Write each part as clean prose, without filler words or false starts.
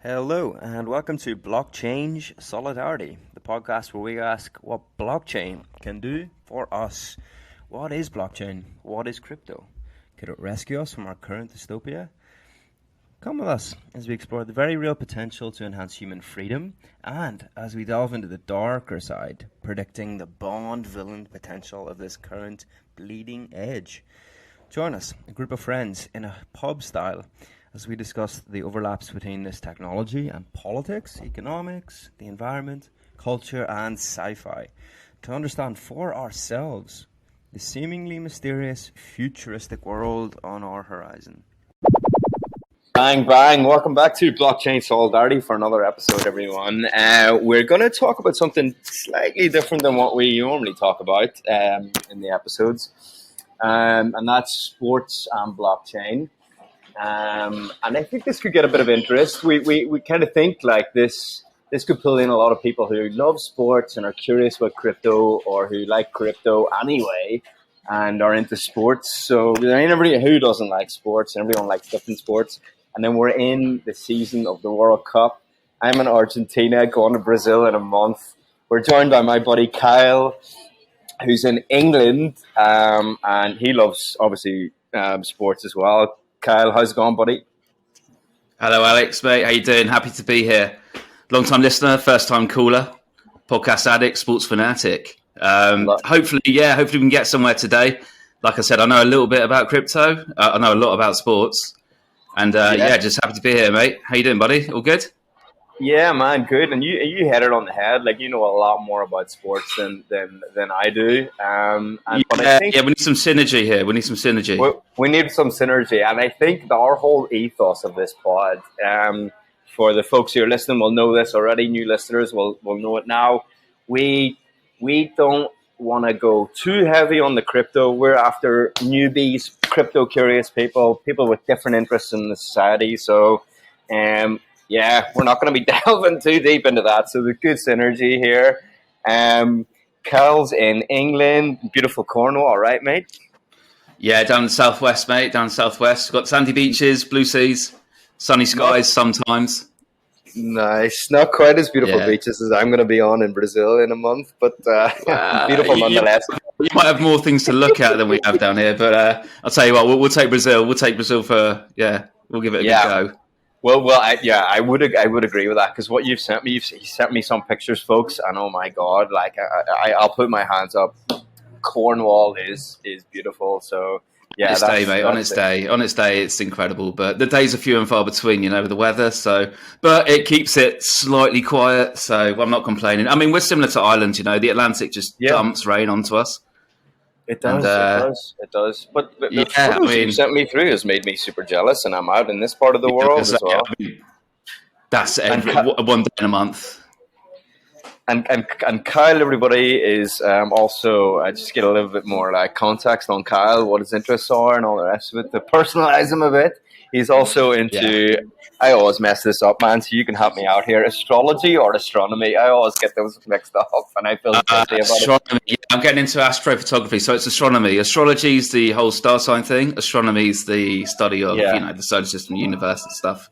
Hello and welcome to Blockchain Solidarity, the podcast where we ask what blockchain can do for us. What is blockchain? What is crypto? Could it rescue us from our current dystopia? Come with us as we explore the very real potential to enhance human freedom and as we delve into the darker side, predicting the Bond villain potential of this current bleeding edge. Join us, a group of friends in a pub style, as we discuss the overlaps between this technology and politics, economics, the environment, culture, and sci-fi, to understand for ourselves the seemingly mysterious futuristic world on our horizon. Bang, bang. Welcome back to Blockchain Solidarity for another episode, everyone. We're going to talk about something slightly different than what we normally talk about in the episodes, and that's sports and blockchain. And I think this could get a bit of interest. We kind of think like this could pull in a lot of people who love sports and are curious about crypto or who like crypto anyway and are into sports. So there ain't everybody who doesn't like sports, and everyone likes different sports. And then we're in the season of the World Cup. I'm in Argentina, going to Brazil in a month. We're joined by my buddy Kyle, who's in England, and he loves, obviously, sports as well. Kyle, how's it going, buddy? Hello, Alex, mate. How you doing? Happy to be here. Long-time listener, first-time caller, podcast addict, sports fanatic. Hopefully we can get somewhere today. Like I said, I know a little bit about crypto. I know a lot about sports. And just happy to be here, mate. How you doing, buddy? All good? Yeah, man, good. And you hit it on the head. Like, you know a lot more about sports than I do. I think we need some synergy here. We need some synergy. We need some synergy. And I think our whole ethos of this pod, for the folks who are listening will know this already. New listeners will know it now. We don't want to go too heavy on the crypto. We're after newbies, crypto curious people with different interests in the society. So, we're not going to be delving too deep into that. So there's good synergy here. Kyle's in England, beautiful Cornwall, right, mate? Yeah, down in the southwest, mate. Down southwest. Got sandy beaches, blue seas, sunny skies sometimes. Nice. Not quite as beautiful beaches as I'm going to be on in Brazil in a month, but beautiful nonetheless. You might have more things to look at than we have down here, but I'll tell you what, we'll take Brazil. We'll take Brazil we'll give it a good go. Well, I would agree with that, because what you've sent me, you sent me some pictures, folks, and oh my God, like I'll put my hands up. Cornwall is beautiful, so yeah. On its day, it's incredible, but the days are few and far between, with the weather. So, but it keeps it slightly quiet, so I'm not complaining. I mean, we're similar to Ireland, the Atlantic just dumps rain onto us. It does. It does. But the photos you sent me through has made me super jealous, and I'm out in this part of the world as well. That's one day in a month. And Kyle, everybody, is also, I just get a little bit more context on Kyle, what his interests are and all the rest of it, to personalize him a bit. He's also into, I always mess this up, man, so you can help me out here, astrology or astronomy. I always get those mixed up, and I feel guilty about astronomy. Yeah, I'm getting into astrophotography, so it's astronomy. Astrology is the whole star sign thing. Astronomy is the study of the solar system, universe and stuff.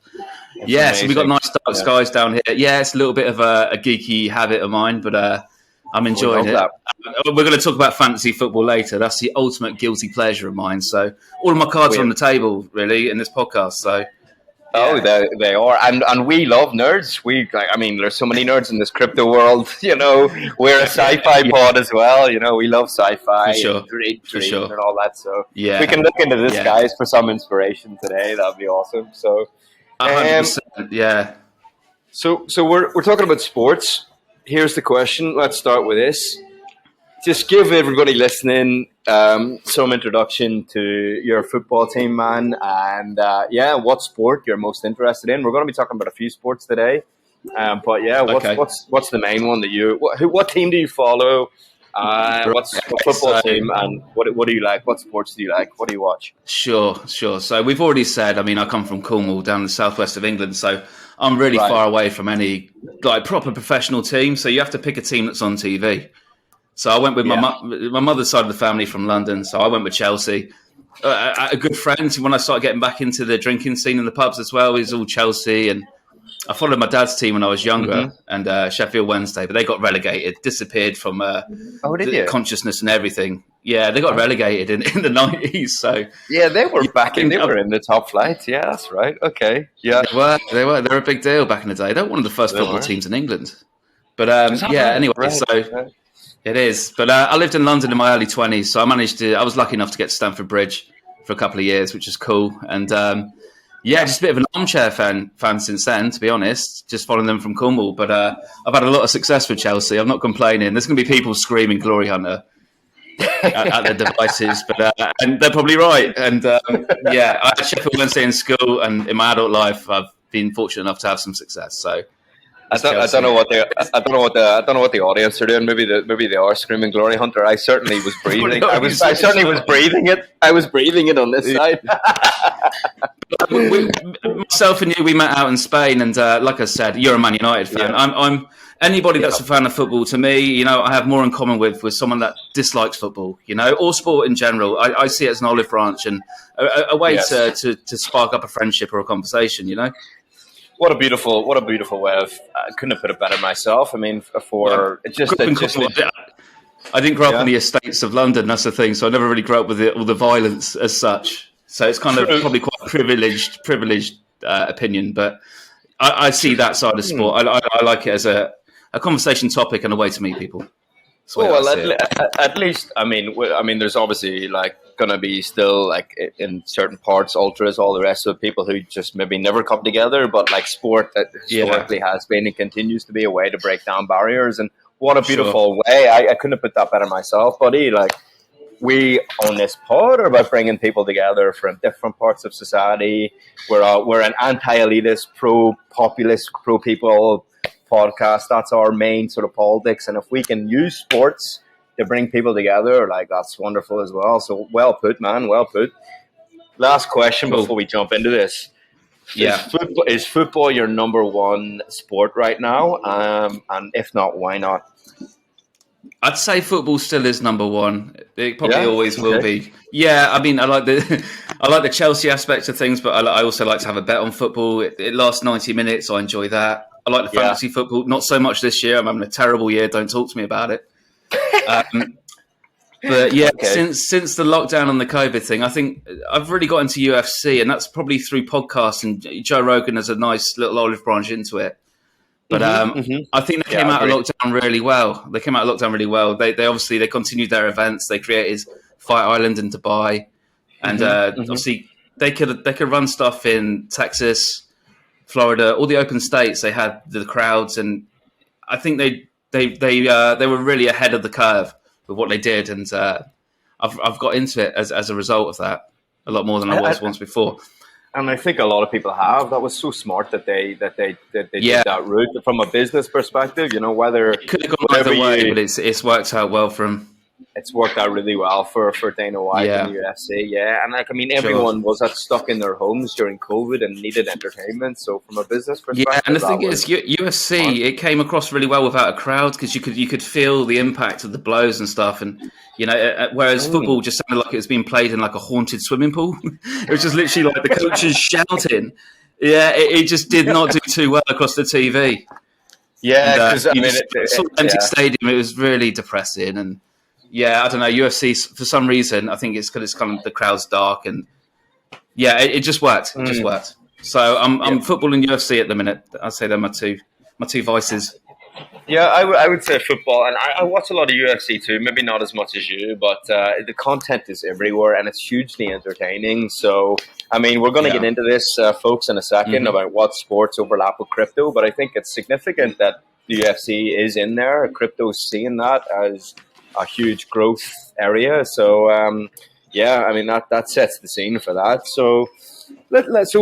So we've got nice dark skies down here. Yeah, it's a little bit of a geeky habit of mine, but I'm enjoying it. We're going to talk about fantasy football later. That's the ultimate guilty pleasure of mine. So all of my cards are on the table, really, in this podcast. So they are, and we love nerds. There's so many nerds in this crypto world. We're a sci-fi pod as well. We love sci-fi, and dreams and all that. So if we can look into this, guys, for some inspiration today, that'd be awesome. So. 100%, yeah. So we're talking about sports. Here's the question. Let's start with this. Just give everybody listening some introduction to your football team, man, and what sport you're most interested in. We're going to be talking about a few sports today, what's the main one that what team do you follow? What football team, and what do you like? What sports do you like? What do you watch? Sure. So we've already said, I come from Cornwall, down in the southwest of England, so I'm really far away from any proper professional team. So you have to pick a team that's on TV. So I went with my mother's side of the family from London, so I went with Chelsea. A good friend, when I started getting back into the drinking scene in the pubs as well, is all Chelsea, and I followed my dad's team when I was younger, and Sheffield Wednesday, but they got relegated, disappeared from consciousness and everything. Yeah, they got relegated in the 90s. So yeah, they were they were in the top flight. Yeah, that's right. Okay, yeah, they were a big deal back in the day. They were one of the first football teams in England. But anyway, so it is. But I lived in London in my early 20s, so I was lucky enough to get to Stamford Bridge for a couple of years, which is cool. And just a bit of an armchair fan since then, to be honest, just following them from Cornwall. But I've had a lot of success with Chelsea. I'm not complaining. There's going to be people screaming Glory Hunter at their devices, and they're probably right. And I had Sheffield Wednesday in school, and in my adult life, I've been fortunate enough to have some success. So I don't know what the audience are doing. Maybe they are screaming Glory Hunter. I certainly was breathing. I certainly was breathing it. I was breathing it on this side. Myself and you, we met out in Spain, and like I said, you're a Man United fan. Yeah. I'm anybody that's a fan of football. To me, I have more in common with someone that dislikes football, or sport in general. I see it as an olive branch and a way to spark up a friendship or a conversation. What a beautiful way of. I couldn't have put it better myself. I mean, I didn't grow up in the estates of London. That's the thing. So I never really grew up with all the violence as such. So it's kind of probably quite privileged opinion, but I see that side of sport. I like it as a conversation topic and a way to meet people. At least, I mean, there's obviously going to be still in certain parts, ultras, all the rest of the people who just maybe never come together. But sport that historically has been and continues to be a way to break down barriers. And what a beautiful way! I couldn't have put that better myself, buddy. We on this pod are about bringing people together from different parts of society. We're an anti-elitist, pro-populist, pro-people podcast. That's our main sort of politics. And if we can use sports to bring people together, that's wonderful as well. So well put, man. Well put. Last question before we jump into this. Yeah. Is football your number one sport right now? And if not, why not? I'd say football still is number one. It probably always will be. Yeah, I mean, I like the Chelsea aspect of things, but I also like to have a bet on football. It lasts 90 minutes. I enjoy that. I like the fantasy football. Not so much this year. I'm having a terrible year. Don't talk to me about it. But since the lockdown and the COVID thing, I think I've really got into UFC, and that's probably through podcasts. And Joe Rogan has a nice little olive branch into it. But I think they came out of lockdown really well. They They obviously they continued their events. They created Fight Island in Dubai, and obviously they could run stuff in Texas, Florida, all the open states. They had the crowds, and I think they were really ahead of the curve with what they did. And I've got into it as a result of that a lot more than I was once before. And I think a lot of people have. That was so smart that they did that route from a business perspective. Whether it could have gone either way, but it's worked out well for him. It's worked out really well for Dana White and the UFC. Yeah, and everyone was stuck in their homes during COVID and needed entertainment. So from a business perspective, yeah. And the thing is, UFC it came across really well without a crowd because you could feel the impact of the blows and stuff. And whereas football just sounded like it was being played in a haunted swimming pool. It was just literally the coaches shouting. Yeah, it just did not do too well across the TV. Yeah, because saw empty stadium. It was really depressing. And yeah, I don't know. UFC for some reason, I think it's because it's kind of the crowd's dark, and it just worked. It just worked. So I'm football and UFC at the minute. I'd say they're my two vices. Yeah, I would say football, and I watch a lot of UFC too. Maybe not as much as you, but the content is everywhere, and it's hugely entertaining. So, I mean, we're going to get into this, folks, in a second about what sports overlap with crypto. But I think it's significant that the UFC is in there. Crypto's seeing that as a huge growth area. So, I mean, that sets the scene for that. So, let's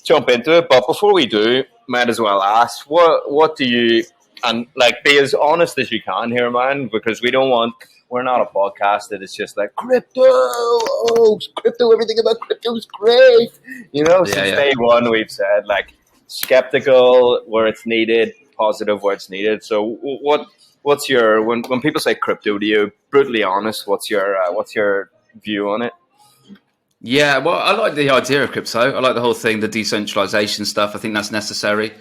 jump into it. But before we do, might as well ask, what do you, and be as honest as you can here, man, because we're not a podcast that is just crypto, crypto, everything about crypto is great. Since day one, we've said skeptical where it's needed, positive where it's needed. So what's your, when people say crypto to you, brutally honest, what's your view on it? Yeah, well, I like the idea of crypto. I like the whole thing, the decentralization stuff. I think that's necessary.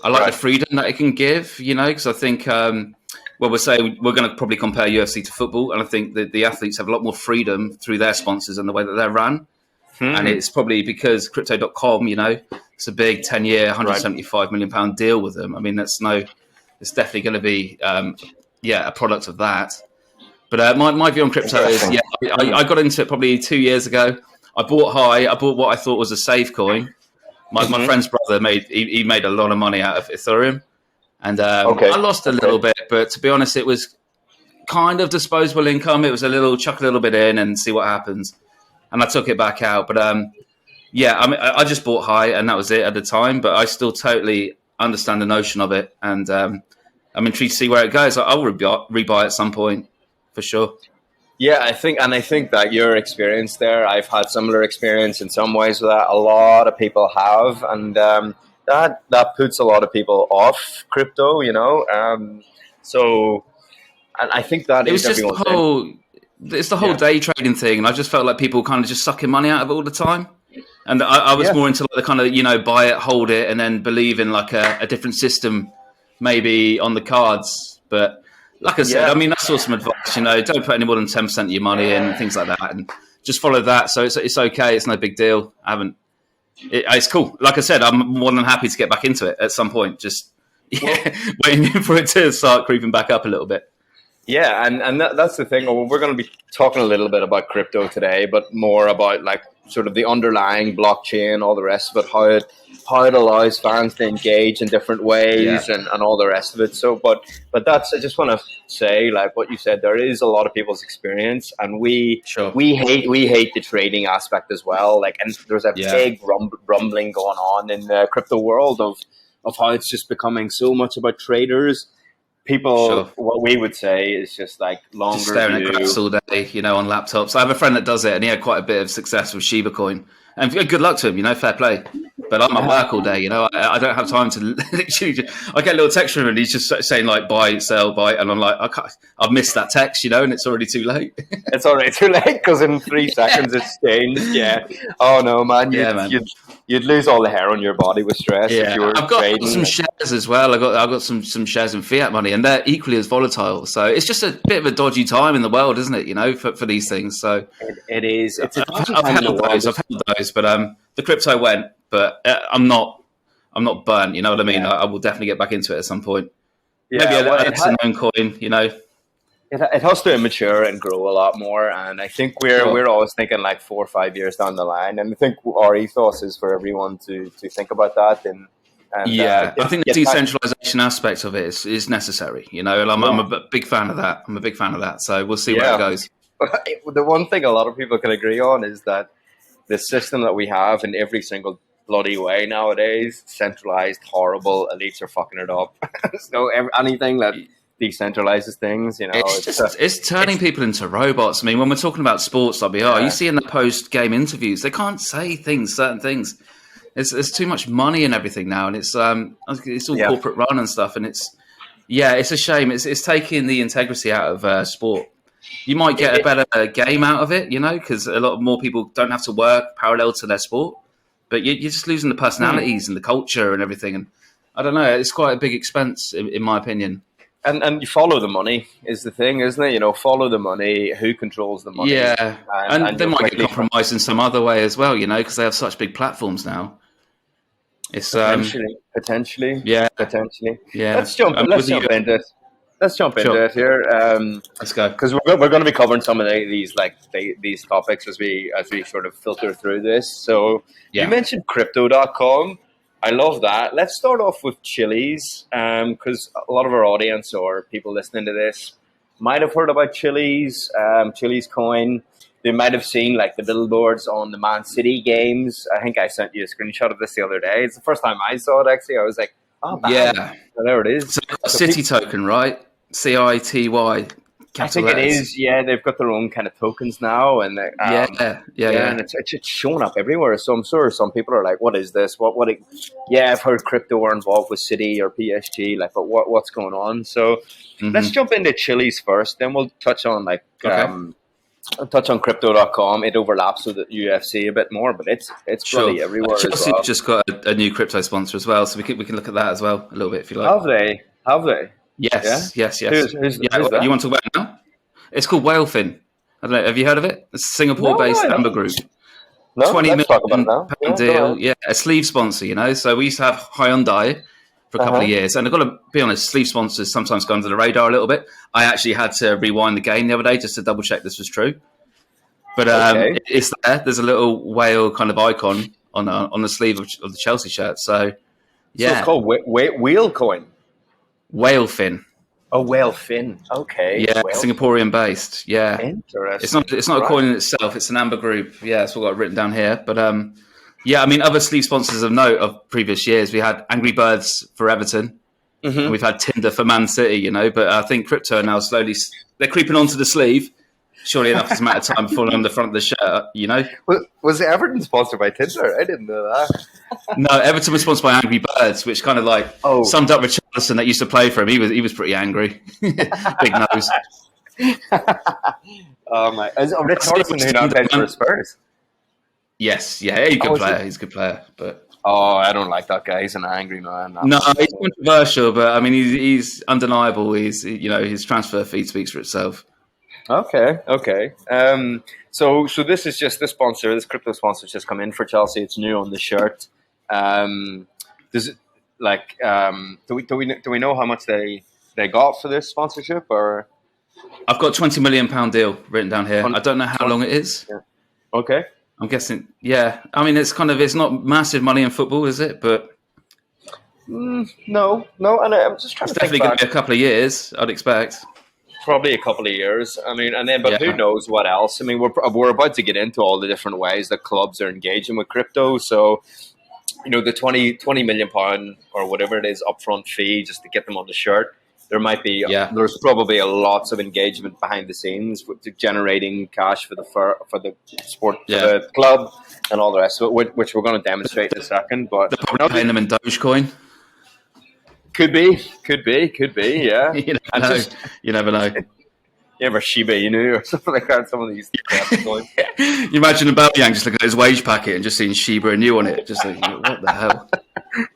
I like the freedom that it can give, you know, because I think, well, we're going to probably compare UFC to football, and I think that the athletes have a lot more freedom through their sponsors and the way that they're run. And it's probably because crypto.com, you know, it's a big 10-year, £175 million deal with them. I mean, it's definitely going to be, a product of that. But my view on crypto is, I got into it probably 2 years ago. I bought high. I bought what I thought was a safe coin. My friend's brother made a lot of money out of Ethereum. And I lost a little bit, but to be honest, it was kind of disposable income. It was chuck a little bit in and see what happens. And I took it back out. But I mean, I just bought high and that was it at the time. But I still totally understand the notion of it. And I'm intrigued to see where it goes. I'll rebuy at some point for sure. Yeah, I think that your experience there, I've had similar experience in some ways with that. A lot of people have. And that puts a lot of people off crypto, you know. So, and I think that it's the whole day trading thing, and I just felt like people kind of just sucking money out of it all the time. And I was more into like the kind of, you know, buy it, hold it, and then believe in like a different system, maybe on the cards. But like I said, I mean, that's awesome advice. You know, don't put any more than 10% of your money in, and things like that, and just follow that. So it's okay. It's no big deal. It's cool. Like I said, I'm more than happy to get back into it at some point. Just waiting for it to start creeping back up a little bit. Yeah, and that's the thing. We're going to be talking a little bit about crypto today, but more about like sort of the underlying blockchain, all the rest of it, how it allows fans to engage in different ways and all the rest of it. So, but that's, I just want to say, like what you said, there is a lot of people's experience, and we hate the trading aspect as well. Like, and there's a big rumbling going on in the crypto world of how it's just becoming so much about traders. People, what we would say is just like longer just staring at graphs all day, you know, on laptops. I have a friend that does it, and he had quite a bit of success with Shiba Coin. And good luck to him, you know, fair play. But I'm at work all day, you know, I don't have time to literally. I get a little text from him, and he's just saying like buy, sell, buy, and I'm like, I've missed that text, you know, and it's already too late. It's already too late because in 3 seconds it's changed. Yeah. Oh no, man. You'd lose all the hair on your body with stress if you were I've got trading. some shares as well. I've got some shares in fiat money, and they're equally as volatile. So it's just a bit of a dodgy time in the world, isn't it? You know, for these things. So it is. It's a dodgy I've time in the held world. those, but the crypto went. But I'm not burnt. You know what I mean? I will definitely get back into it at some point. Yeah, maybe a known coin. You know. It has to mature and grow a lot more, and I think we're always thinking like 4 or 5 years down the line, and I think our ethos is for everyone to think about that. And I think the decentralization aspect of it is necessary, you know, and I'm a big fan of that. So we'll see where it goes. The one thing a lot of people can agree on is that the system that we have in every single bloody way nowadays, centralized, horrible, elites are fucking it up. So anything that decentralizes things, you know, it's turning people into robots. I mean, when we're talking about sports like we are, you see in the post-game interviews, they can't say certain things. There's too much money and everything now, and it's all corporate run and stuff, and it's a shame. It's taking the integrity out of sport. You might get a better game out of it, you know, because a lot more people don't have to work parallel to their sport, but you're just losing the personalities and the culture and everything. And I don't know, it's quite a big expense in my opinion. And you follow the money is the thing, isn't it? You know, follow the money. Who controls the money? Yeah, and they might get compromised in some other way as well, you know, because they have such big platforms now. It's potentially. Yeah. Let's jump into it. Let's jump into it here. Let's go, because we're going to be covering some of these topics as we sort of filter through this. So you mentioned crypto.com. I love that. Let's start off with Chiliz, because a lot of our audience or people listening to this might have heard about Chiliz, Chiliz coin. They might have seen like the billboards on the Man City games. I think I sent you a screenshot of this the other day. It's the first time I saw it, actually. I was like, oh, man. Yeah. So there it is. So City token, right? CITY. I think it is. Yeah, they've got their own kind of tokens now, and and it's showing up everywhere. So I'm sure some people are like, "What is this? I've heard crypto are involved with City or PSG, like, but what's going on?" So let's jump into Chiliz first, then we'll touch on touch on crypto.com. It overlaps with the UFC a bit more, but it's bloody everywhere as Chelsea well. just got a new crypto sponsor as well, so we can look at that as well a little bit if you like. Have they? Yes, Yeah? yes. Who's that? You want to talk about it now? It's called Whalefin. I don't know. Have you heard of it? It's a Singapore-based Amber Group. No, 20 let's talk about it now. £20 deal. Yeah, a sleeve sponsor, you know. So we used to have Hyundai for a couple of years. And I've got to be honest, sleeve sponsors sometimes go under the radar a little bit. I actually had to rewind the game the other day just to double check this was true. But it's there. There's a little whale kind of icon on the sleeve of the Chelsea shirt. So, yeah. So it's called whale coin? Whalefin. Oh, Whalefin. Okay. Yeah, Singaporean based. Yeah. Interesting. It's not a coin in itself. It's an Amber Group. Yeah, that's what I've got written down here. But yeah, I mean, other sleeve sponsors of note of previous years, we had Angry Birds for Everton. Mm-hmm. And we've had Tinder for Man City, you know. But I think crypto now slowly, they're creeping onto the sleeve. Surely enough, it's a matter of time before they're on the front of the shirt, you know. Was Everton sponsored by Tinder? I didn't know that. No, Everton was sponsored by Angry Birds, which kind of like summed up Richarlison that used to play for him. He was pretty angry. Big nose. Oh my! Is Richarlison who now plays for Spurs? Yes, yeah, he's a good player. He's a good player, but I don't like that guy. He's an angry man. No, he's controversial, but I mean, he's undeniable. His transfer fee speaks for itself. Okay. So this is just this crypto sponsor just come in for Chelsea. It's new on the shirt. Does it do we know how much they got for this sponsorship? Or I've got £20 million deal written down here. I don't know how long it is. Yeah. Okay. I'm guessing. Yeah. I mean, it's not massive money in football, is it? But no. And I'm just trying to think. It's definitely going to be a couple of years, I'd expect. Probably a couple of years. I mean, but who knows what else? I mean, we're about to get into all the different ways that clubs are engaging with crypto. So, you know, the £20 million or whatever it is upfront fee just to get them on the shirt. There might be there's probably lots of engagement behind the scenes with generating cash for the sport, for the club, and all the rest of it, which we're going to demonstrate in a second. But they're probably paying them in Dogecoin. Could be, yeah. You never know. You ever Shiba Inu or something like that? Some of these coins. You imagine Aubameyang just looking at his wage packet and just seeing Shiba Inu on it, just like, what the hell?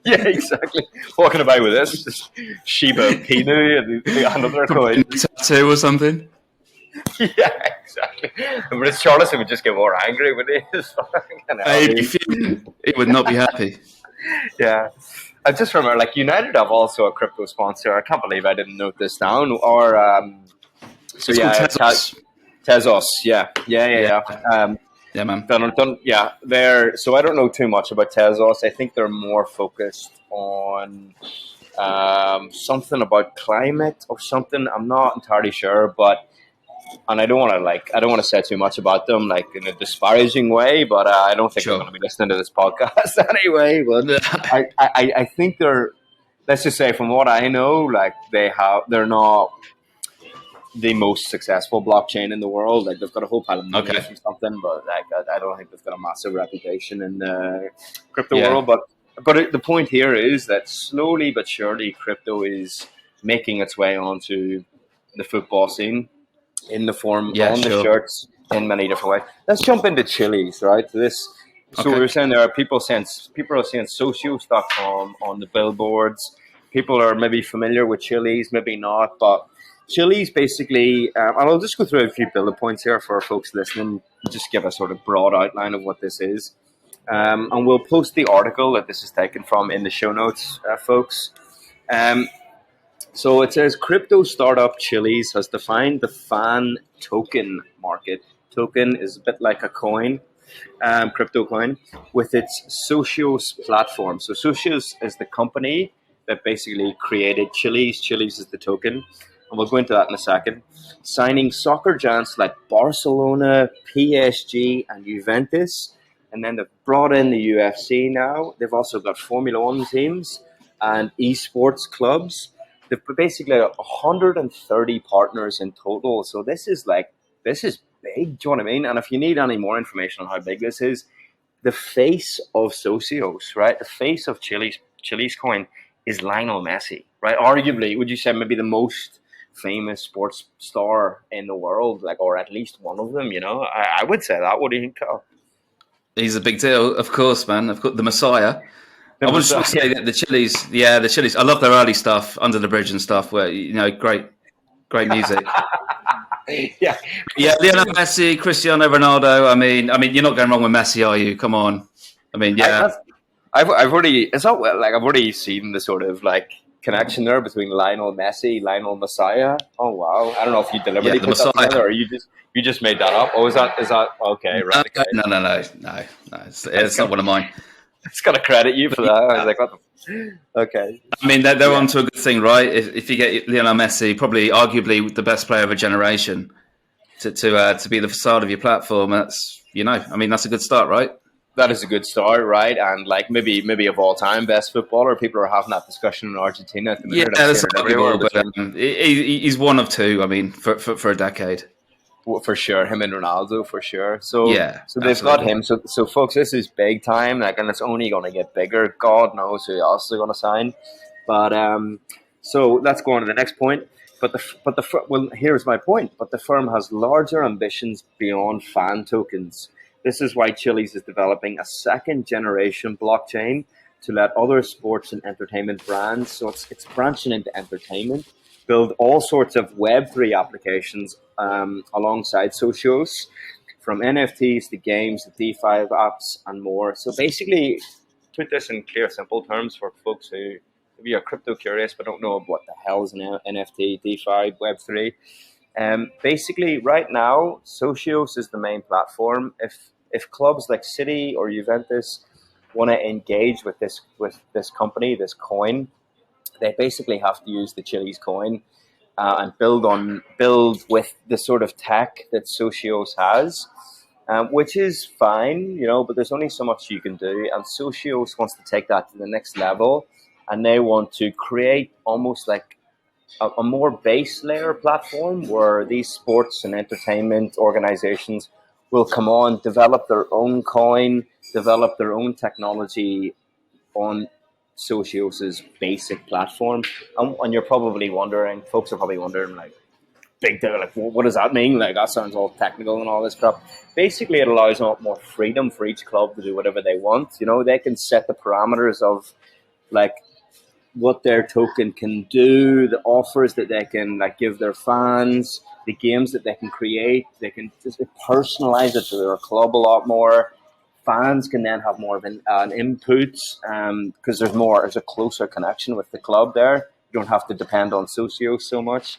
Yeah, exactly. Walking about with this, just Shiba Inu and another coin. Tattoo or something. Yeah, exactly. But Richarlison would just get more angry with this. He would not be happy. Yeah. I just remember, like, United have also a crypto sponsor. I can't believe I didn't note this down. Or Tezos. Tezos. Yeah. Yeah, man. So I don't know too much about Tezos. I think they're more focused on something about climate or something. I'm not entirely sure, and I don't want to say too much about them, like in a disparaging way, but I don't think they're going to be listening to this podcast anyway. But I think they're, let's just say from what I know, like they're not the most successful blockchain in the world. Like they've got a whole pile of money or something, but like I don't think they've got a massive reputation in the crypto world. But the point here is that slowly but surely, crypto is making its way onto the football scene. In the form the shirts in many different ways. Let's jump into Chiliz, right? We were saying there are people are seeing socios.com on the billboards. People are maybe familiar with Chiliz, maybe not, but Chiliz basically, and I'll just go through a few bullet points here for folks listening, just give a sort of broad outline of what this is. And we'll post the article that this is taken from in the show notes, folks. So it says, crypto startup Chiliz has defined the fan token market. Token is a bit like a coin, crypto coin, with its Socios platform. So Socios is the company that basically created Chiliz. Chiliz is the token. And we'll go into that in a second. Signing soccer giants like Barcelona, PSG, and Juventus. And then they've brought in the UFC now. They've also got Formula One teams and esports clubs. They've basically 130 partners in total. So this is big. Do you know what I mean? And if you need any more information on how big this is, the face of Socios, right? The face of Chiliz coin is Lionel Messi, right? Arguably, would you say maybe the most famous sports star in the world, like, or at least one of them. I would say that. What do you think, Carl? He's a big deal, of course, man. Of course, the Messiah. I want to say that the Chiliz. I love their early stuff, Under the Bridge and stuff. Where great music. yeah. Lionel Messi, Cristiano Ronaldo. I mean, you're not going wrong with Messi, are you? Come on. I mean, yeah. I've already seen the sort of like connection there between Lionel Messi, Lionel Messiah. Oh wow! I don't know if you deliberately put that together or you just made that up. Oh, is that okay? Right? Okay. No. It's not one of mine. It's got to credit you for that. I was like, what the... Okay. I mean, they're onto a good thing, right? If you get Lionel Messi, probably arguably the best player of a generation, to be the facade of your platform, that's that's a good start, right? That is a good start, right? And like maybe of all time best footballer. People are having that discussion in Argentina at the minute. Yeah, that's everywhere. But he's one of two. I mean, for a decade. For sure, him and Ronaldo for sure. So so they've absolutely got him. So folks, this is big time. Like, and it's only going to get bigger. God knows who else they're going to sign. But so let's go on to the next point. Here's my point. But the firm has larger ambitions beyond fan tokens. This is why Chiliz is developing a second generation blockchain to let other sports and entertainment brands. So it's branching into entertainment. Build all sorts of Web3 applications alongside socios, from NFTs to games to DeFi apps and more. So basically, put this in clear, simple terms for folks who maybe are crypto curious but don't know what the hell is an NFT, DeFi, Web3. Basically, right now, socios is the main platform. If clubs like City or Juventus want to engage with this company, this coin, they basically have to use the Chiliz coin and build with the sort of tech that Socios has, which is fine, but there's only so much you can do. And Socios wants to take that to the next level, and they want to create almost like a more base layer platform where these sports and entertainment organizations will come on, develop their own coin, develop their own technology on Socios' basic platform. And you're probably wondering, folks are probably wondering, like, big deal, like, what does that mean? Like, that sounds all technical and all this crap. Basically, it allows a lot more freedom for each club to do whatever they want. They can set the parameters of, like, what their token can do, the offers that they can, like, give their fans, the games that they can create. They can just personalize it to their club a lot more. Fans can then have more of an input because there's a closer connection with the club there. You don't have to depend on Socios so much.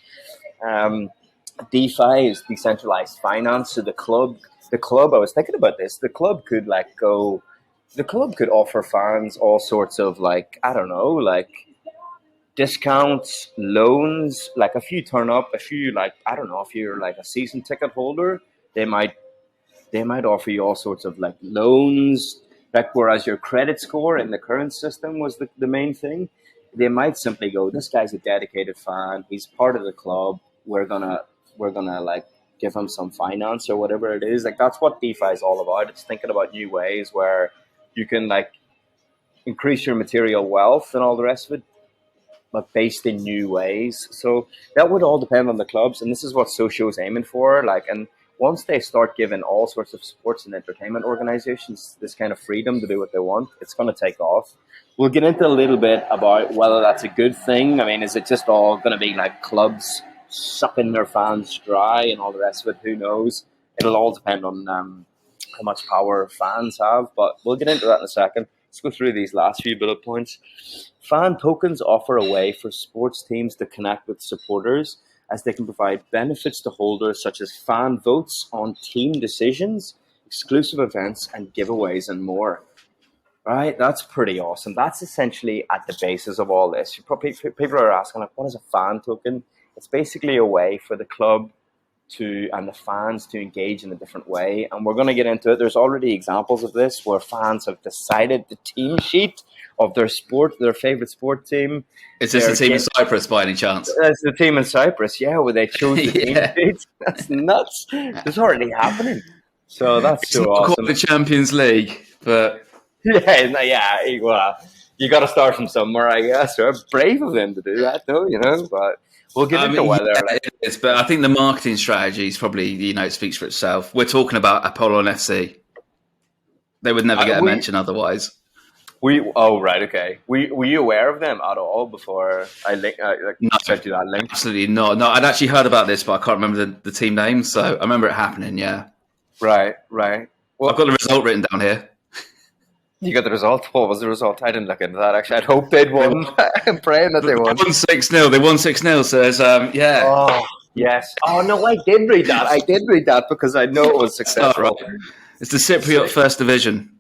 DeFi is decentralized finance. So the club, I was thinking about this, the club could offer fans all sorts of, like, I don't know, like discounts, loans. Like, if you turn up, if you're like a season ticket holder, they might offer you all sorts of, like, loans, like, whereas your credit score in the current system was the main thing. They might simply go, this guy's a dedicated fan, he's part of the club, we're gonna like give him some finance or whatever it is. Like, that's what DeFi is all about. It's thinking about new ways where you can, like, increase your material wealth and all the rest of it, but based in new ways. So that would all depend on the clubs, and this is what Socio is aiming for. Like, and once they start giving all sorts of sports and entertainment organizations this kind of freedom to do what they want, it's going to take off. We'll get into a little bit about whether that's a good thing. I mean, is it just all going to be like clubs sucking their fans dry and all the rest of it? Who knows? It'll all depend on how much power fans have, but we'll get into that in a second. Let's go through these last few bullet points. Fan tokens offer a way for sports teams to connect with supporters, as they can provide benefits to holders such as fan votes on team decisions, exclusive events, and giveaways, and more. Right? That's pretty awesome. That's essentially at the basis of all this. People are asking, like, what is a fan token? It's basically a way for the club and the fans to engage in a different way. And we're going to get into it. There's already examples of this where fans have decided the team sheet of their favorite sport team. Is this the team in Cyprus by any chance? That's the team in Cyprus, yeah, where they chose the team sheet. That's nuts. It's already happening. So that's so awesome. It's not called the Champions League, but... Well, you got to start from somewhere, I guess. Right? Brave of them to do that, though, But we'll get into whether. Yeah, it is, but I think the marketing strategy is probably, it speaks for itself. We're talking about Apollo and FC. They would never get a mention otherwise. Right, okay. Were you aware of them at all before I sent you that link? Absolutely not. No, I'd actually heard about this, but I can't remember the team name. So I remember it happening. Yeah. Right. Well, I've got the result written down here. You got the result? What was the result? I didn't look into that, actually. I'd hoped they'd won. I'm praying that they won. 6-0. They won 6-0. So there's, yeah. Oh, yes. Oh, no, I did read that because I know it was successful. Oh, it's the Cypriot First Division.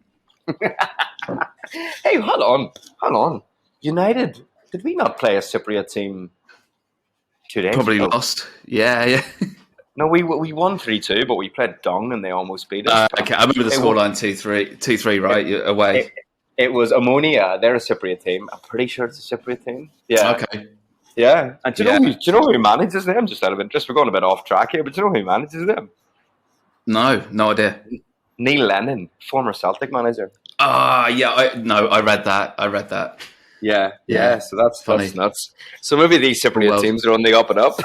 Hey, hold on. United, did we not play a Cypriot team 2 days Probably ago? lost. Yeah. No, we won 3-2, but we played Dung and they almost beat us. Okay, I remember the scoreline 2-3, right? Away. It was Ammonia. They're a Cypriot team. I'm pretty sure it's a Cypriot team. Yeah. Okay. Yeah. And do you know who manages them? Just out of interest, we're going a bit off track here, but do you know who manages them? No idea. Neil Lennon, former Celtic manager. I read that. Yeah. So that's nuts. So maybe these Cypriot teams are on the up and up.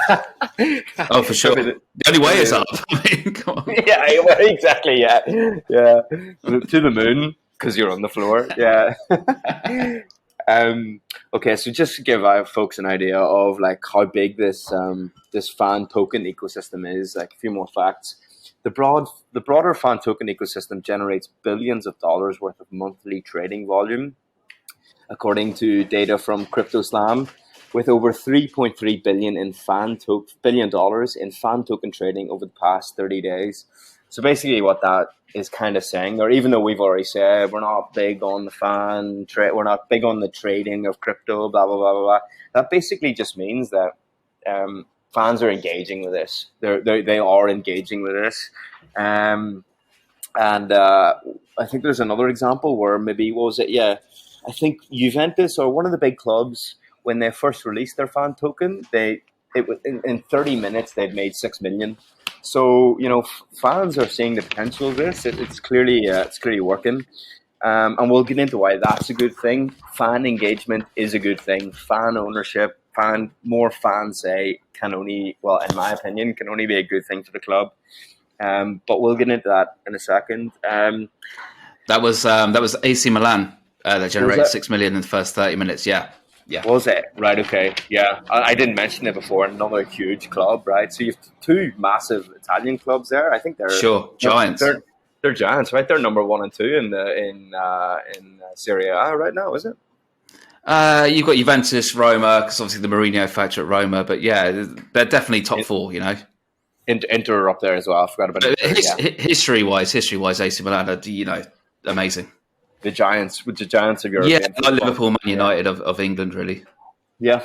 Oh, for sure. The only way is up. I mean, come on. Yeah, exactly. Yeah. To the moon because you're on the floor. Yeah. Okay, so just to give folks an idea of like how big this fan token ecosystem is, like a few more facts. The broader fan token ecosystem generates billions of dollars worth of monthly trading volume, according to data from CryptoSlam, with over $3.3 billion in fan token trading over the past 30 days. So basically, what that is kind of saying, or even though we've already said we're not big on the fan trade, we're not big on the trading of crypto, blah blah blah blah blah. That basically just means that fans are engaging with this. They are engaging with this, and I think there's another example where maybe what was it? Yeah, I think Juventus or one of the big clubs when they first released their fan token, in 30 minutes they'd made 6 million. So fans are seeing the potential of this. It's clearly working, and we'll get into why that's a good thing. Fan engagement is a good thing. Fan ownership. More fans in my opinion, can only be a good thing for the club. But we'll get into that in a second. That was AC Milan. That generated 6 million in the first 30 minutes. Yeah. Was it? Right, okay. Yeah. I didn't mention it before. Another huge club, right? So you have two massive Italian clubs there. I think they're giants. They're giants, right? They're number 1 and 2 in Serie A right now, is it? You've got Juventus, Roma, because obviously the Mourinho factor at Roma, but yeah, they're definitely top 4. Inter are up there as well. I forgot about it. History-wise, AC Milan are amazing. The Giants of Europe. Yeah, like Liverpool, Man United of England, really. Yeah.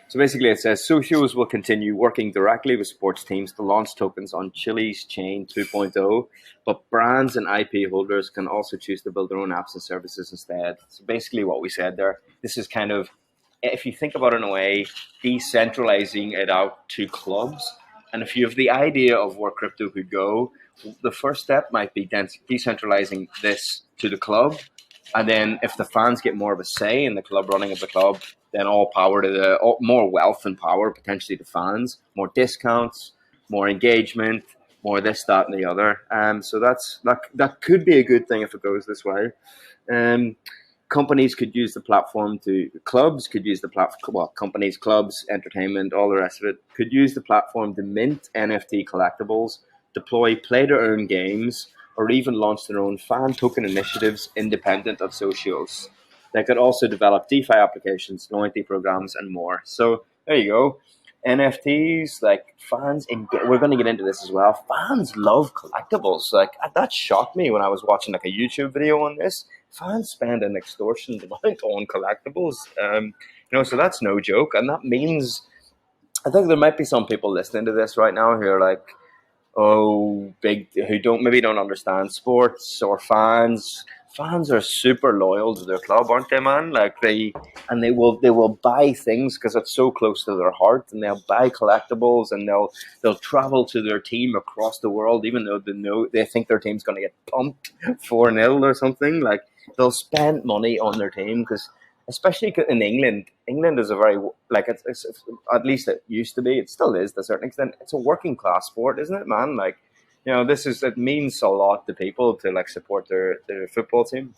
So basically it says socios will continue working directly with sports teams to launch tokens on Chiliz Chain 2.0, but brands and IP holders can also choose to build their own apps and services instead. So basically what we said there, this is kind of, if you think about it in a way, decentralizing it out to clubs. And if you have the idea of where crypto could go, the first step might be decentralizing this to the club. And then if the fans get more of a say in the club running of the club, then all power to more wealth and power potentially to fans, more discounts, more engagement, more this, that, and the other. So that could be a good thing if it goes this way. Companies could use the platform companies, clubs, entertainment, all the rest of it could use the platform to mint NFT collectibles, deploy play-to-earn games, or even launch their own fan token initiatives independent of socios. They could also develop DeFi applications, loyalty programs, and more. So there you go. NFTs, like fans, we're going to get into this as well. Fans love collectibles. Like that shocked me when I was watching like a YouTube video on this. Fans spend an extortionate amount on collectibles. So that's no joke. And that means, I think there might be some people listening to this right now who are like, who don't understand sports or fans fans are super loyal to their club, aren't they, man? Like they will buy things because it's so close to their heart, and they'll buy collectibles, and they'll travel to their team across the world, even though they think their team's going to get pumped 4-0 or something. Like they'll spend money on their team because, especially in England, England is a very like it's at least it used to be. It still is to a certain extent. It's a working class sport, isn't it, man? Like. It means a lot to people to like support their football team.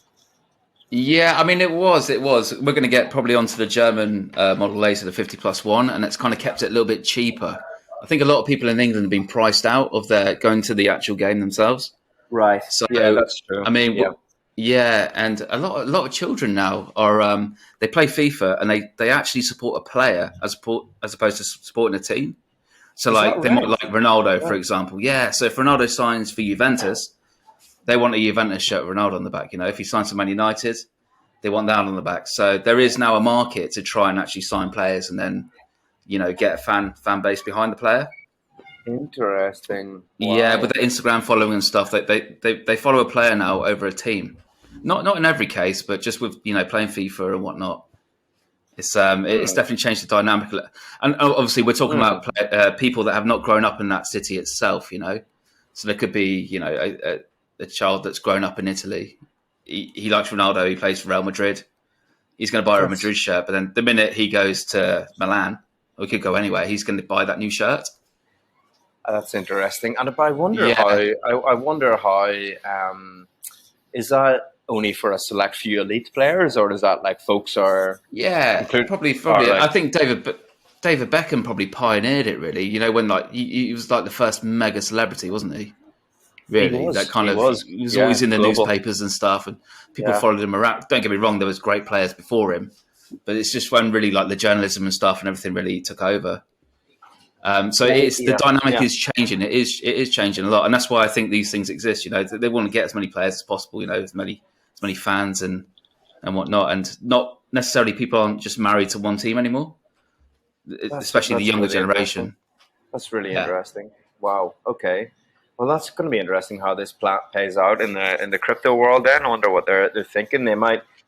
Yeah, I mean, it was. We're going to get probably onto the German model later, the 50+1, and it's kind of kept it a little bit cheaper. I think a lot of people in England have been priced out of their going to the actual game themselves. Right. So yeah, that's true. I mean, yeah, and a lot of children now are they play FIFA and they actually support a player as opposed to supporting a team. So, like, they might like Ronaldo, for example. Yeah, so if Ronaldo signs for Juventus, they want a Juventus shirt with Ronaldo on the back. You know, if he signs for Man United, they want that on the back. So there is now a market to try and actually sign players and then, get a fan base behind the player. Interesting. Wow. Yeah, with the Instagram following and stuff, they follow a player now over a team. Not in every case, but just with playing FIFA and whatnot. It's definitely changed the dynamic, and obviously we're talking about people that have not grown up in that city itself. So there could be a child that's grown up in Italy. He likes Ronaldo. He plays for Real Madrid. He's going to buy a Real Madrid shirt, but then the minute he goes to Milan, or he could go anywhere, he's going to buy that new shirt. That's interesting, and I wonder how is that only for a select few elite players, or is that like folks are? Yeah, probably. Like, I think David Beckham probably pioneered it. Really, when like he was like the first mega celebrity, wasn't he? Really, he was always in the newspapers and stuff, and people followed him around. Don't get me wrong, there was great players before him, but it's just when really like the journalism and stuff and everything really took over. So the dynamic is changing. It is changing a lot, and that's why I think these things exist. They want to get as many players as possible. As many fans and whatnot, and not necessarily people aren't just married to one team anymore. Especially the younger generation. That's really interesting. Wow. Okay. Well, that's going to be interesting how this plays out in the crypto world. Then I wonder what they're thinking.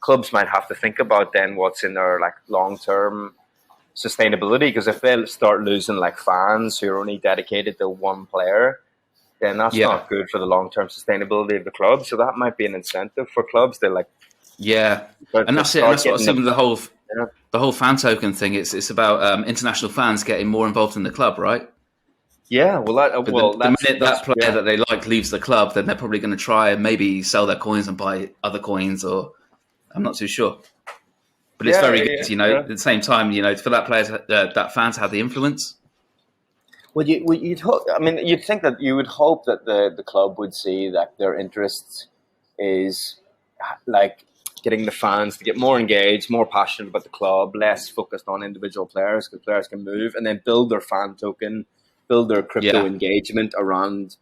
Clubs might have to think about then what's in their like long term sustainability, because if they start losing like fans who are only dedicated to one player, then that's not good for the long term sustainability of the club. So that might be an incentive for clubs. They're like, and that's it. And that's what I see with the whole fan token thing. It's about international fans getting more involved in the club, right? Yeah, the minute that player that they like leaves the club, then they're probably going to try and maybe sell their coins and buy other coins, or I'm not too sure. But it's very good, at the same time, for that player, that fans have the influence. Well, you'd think that you would hope that the club would see that their interest is like getting the fans to get more engaged, more passionate about the club, less focused on individual players, because players can move, and then build their fan token, build their crypto engagement around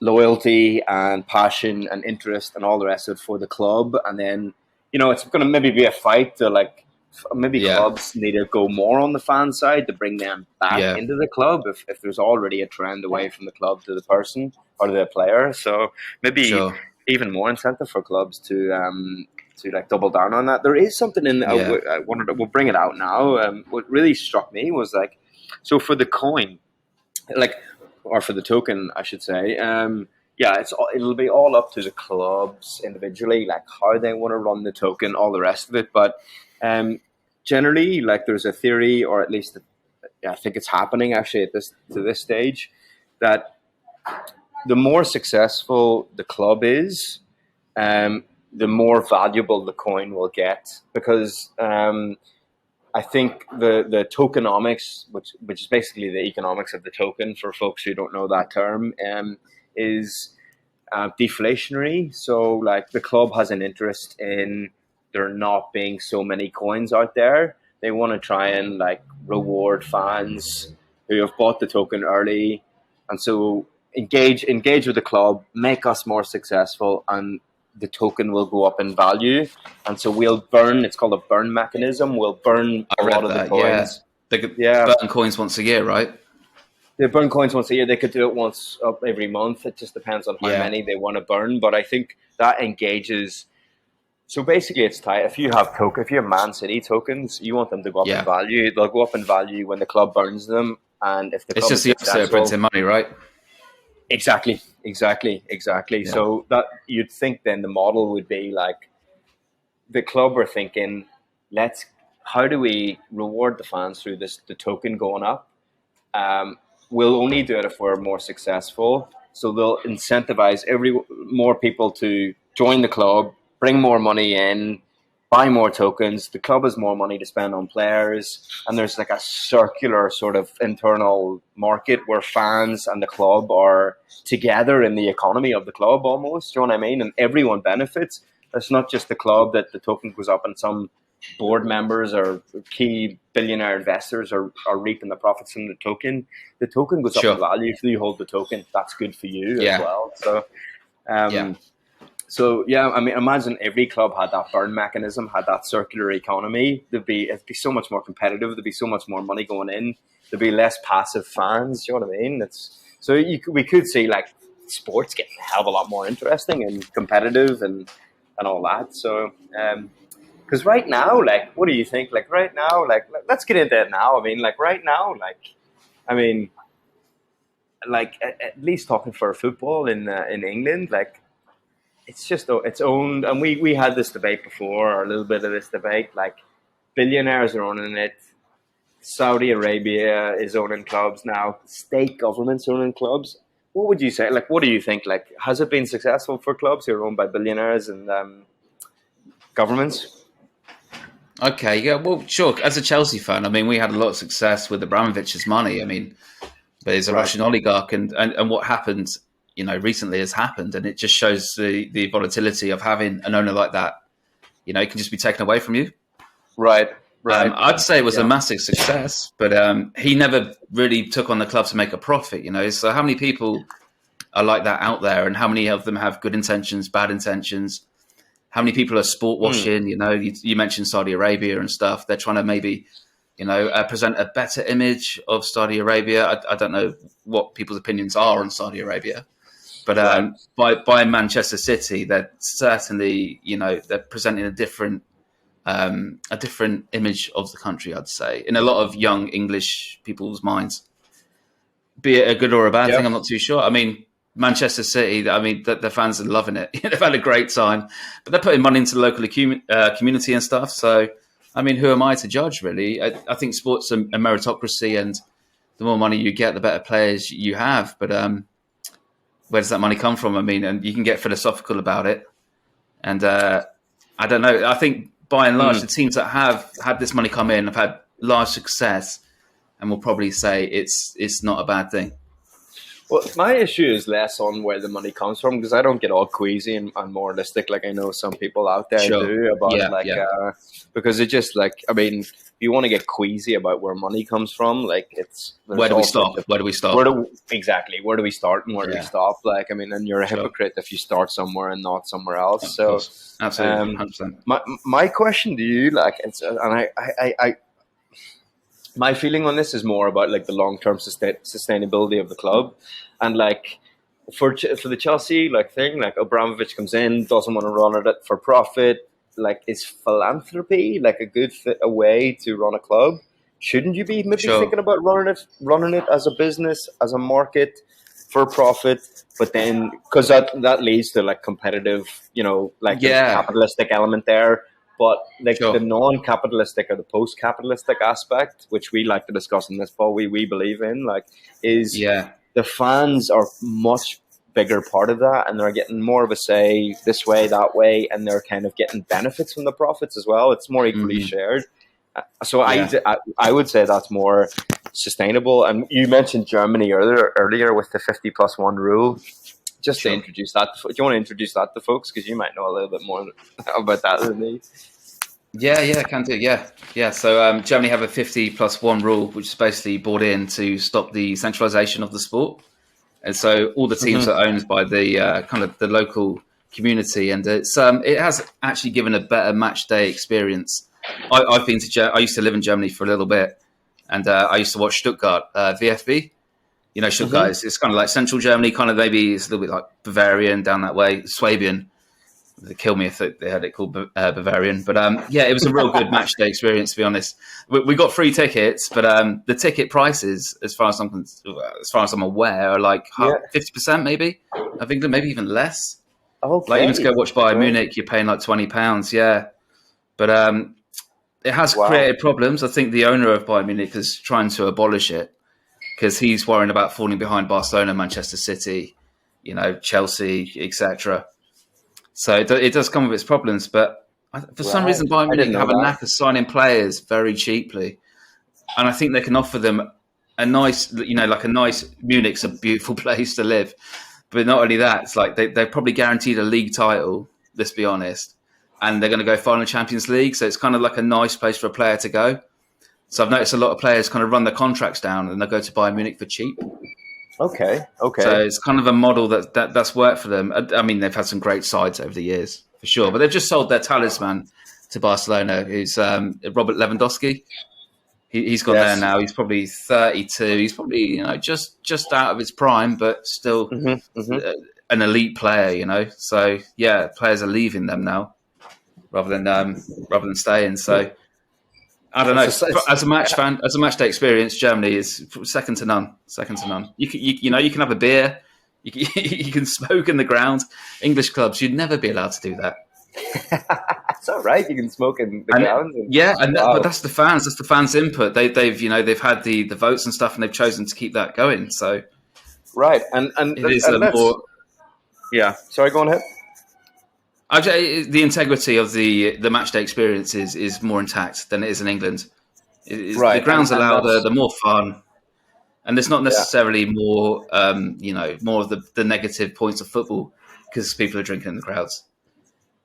loyalty and passion and interest and all the rest of it for the club. And then, it's going to maybe be a fight to like, maybe clubs need to go more on the fan side to bring them back into the club if there's already a trend away from the club to the person or to the player. So maybe even more incentive for clubs to like double down on that. There is something in I wondered, we'll bring it out now. What really struck me was like, so for the coin, or for the token, I should say, it'll be all up to the clubs individually, like how they want to run the token, all the rest of it. But generally, like there's a theory, or at least I think it's happening actually at this stage, that the more successful the club is, the more valuable the coin will get, because I think the tokenomics, which is basically the economics of the token for folks who don't know that term, is deflationary. So like the club has an interest in there not being so many coins out there. They want to try and like reward fans who have bought the token early, and so engage with the club, make us more successful, and the token will go up in value. And so we'll burn, it's called a burn mechanism. We'll burn a lot of the coins. They could burn coins once a year, right? They burn coins once a year. They could do it once every month. It just depends on how many they want to burn. But I think that engages So basically, it's tight. If you have Man City tokens, you want them to go up in value. They'll go up in value when the club burns them, and if the club it's just the opposite of printing money, right? Exactly. Yeah. So that you'd think then the model would be like the club are thinking, how do we reward the fans through the token going up? We'll only do it if we're more successful. So they'll incentivize more people to join the club, bring more money in, buy more tokens. The club has more money to spend on players, and there's like a circular sort of internal market where fans and the club are together in the economy of the club almost. Do you know what I mean? And everyone benefits. It's not just the club that the token goes up and some board members or key billionaire investors are reaping the profits from the token. The token goes up in value. If you hold the token, that's good for you as well. So, I mean, imagine every club had that burn mechanism, had that circular economy. It'd be so much more competitive. There'd be so much more money going in. There'd be less passive fans. You know what I mean? We could see like sports getting a hell of a lot more interesting and competitive and all that. So, because right now, like, what do you think? Like right now, like, let's get into it now. I mean, like right now, at least talking for football in England, like it's just its own. And we had this debate before, or a little bit of this debate. Like billionaires are owning it. Saudi Arabia is owning clubs now. State governments owning clubs. What would you say? Like, what do you think? Like, has it been successful for clubs who are owned by billionaires and governments? Okay, yeah, well, sure. As a Chelsea fan, I mean, we had a lot of success with Abramovich's money. I mean, but he's a Russian oligarch, and what happened, recently has happened, and it just shows the volatility of having an owner like that. It can just be taken away from you. Right. I'd say it was a massive success, but he never really took on the club to make a profit. So how many people are like that out there, and how many of them have good intentions, bad intentions? How many people are sport washing? You mentioned Saudi Arabia and stuff. They're trying to maybe, present a better image of Saudi Arabia. I don't know what people's opinions are on Saudi Arabia, but by Manchester City, they're certainly, they're presenting a different image of the country, I'd say, in a lot of young English people's minds. Be it a good or a bad thing, I'm not too sure. I mean, Manchester City, I mean, the fans are loving it. They've had a great time, but they're putting money into the local community and stuff. So, I mean, who am I to judge, really? I think sport's a meritocracy, and the more money you get, the better players you have. But where does that money come from? I mean, and you can get philosophical about it. And I don't know. I think by and large, the teams that have had this money come in have had large success, and will probably say it's not a bad thing. Well, my issue is less on where the money comes from, because I don't get all queasy and moralistic like I know some people out there do about it. Because it just I mean, if you want to get queasy about where money comes from, like where do we stop? Where do we start? Where do we start and where do we stop? Like, I mean, and you're a hypocrite if you start somewhere and not somewhere else. So absolutely, 100%. My question to you, my feeling on this is more about like the long-term sustainability of the club, and like for the Chelsea thing, like Abramovich comes in, doesn't want to run it for profit. Like, is philanthropy like a way to run a club? Shouldn't you be maybe thinking about running it as a business, as a market for profit? But then, because that leads to like competitive, capitalistic element there. But like the non-capitalistic or the post-capitalistic aspect, which we like to discuss in this pod, we believe in, is the fans are much bigger part of that, and they're getting more of a say this way, that way, and they're kind of getting benefits from the profits as well. It's more equally shared. So I would say that's more sustainable. And you mentioned Germany earlier with the 50+1 rule. Just to introduce that, do you want to introduce that to folks? Because you might know a little bit more about that than me. Yeah, can do. Yeah. So Germany have a 50+1 rule, which is basically brought in to stop the centralization of the sport. And so all the teams are owned by the kind of the local community, and it has actually given a better match day experience. I've been to I used to live in Germany for a little bit, and I used to watch Stuttgart VfB. Stuttgart is kind of like central Germany, kind of maybe it's a little bit like Bavarian down that way, Swabian. They'd kill me if they had it called Bavarian. But yeah, it was a real good match day experience, to be honest. We got free tickets, but the ticket prices, as far as I'm aware, are like 50% maybe of England, maybe even less. Okay. Like, even to go watch Bayern Munich, you're paying like £20. Yeah, but it has created problems. I think the owner of Bayern Munich is trying to abolish it because he's worrying about falling behind Barcelona, Manchester City, Chelsea, etc. So it does come with its problems, but for some reason Bayern Munich have a knack of signing players very cheaply, and I think they can offer them a nice, Munich's a beautiful place to live, but not only that, it's like they're probably guaranteed a league title. Let's be honest, and they're going to go final Champions League, so it's kind of like a nice place for a player to go. So I've noticed a lot of players kind of run their contracts down and they'll go to Bayern Munich for cheap. Okay. So it's kind of a model that's worked for them. I mean, they've had some great sides over the years, for sure. But they've just sold their talisman to Barcelona, who's Robert Lewandowski. He's gone there now. He's probably 32. He's probably just out of his prime, but still an elite player. So yeah, players are leaving them now rather than staying. So I don't know. As a match day experience, Germany is second to none. You can have a beer, you can smoke in the ground. English clubs, you'd never be allowed to do that. It's all right. You can smoke in the ground. But that's the fans. That's the fans' input. They've had the votes and stuff, and they've chosen to keep that going. So right, and it is more. Yeah. Sorry, go on ahead. The integrity of the match day experience is more intact than it is in England. The grounds are louder, they're more fun, and there's not necessarily more, more of the negative points of football because people are drinking in the crowds.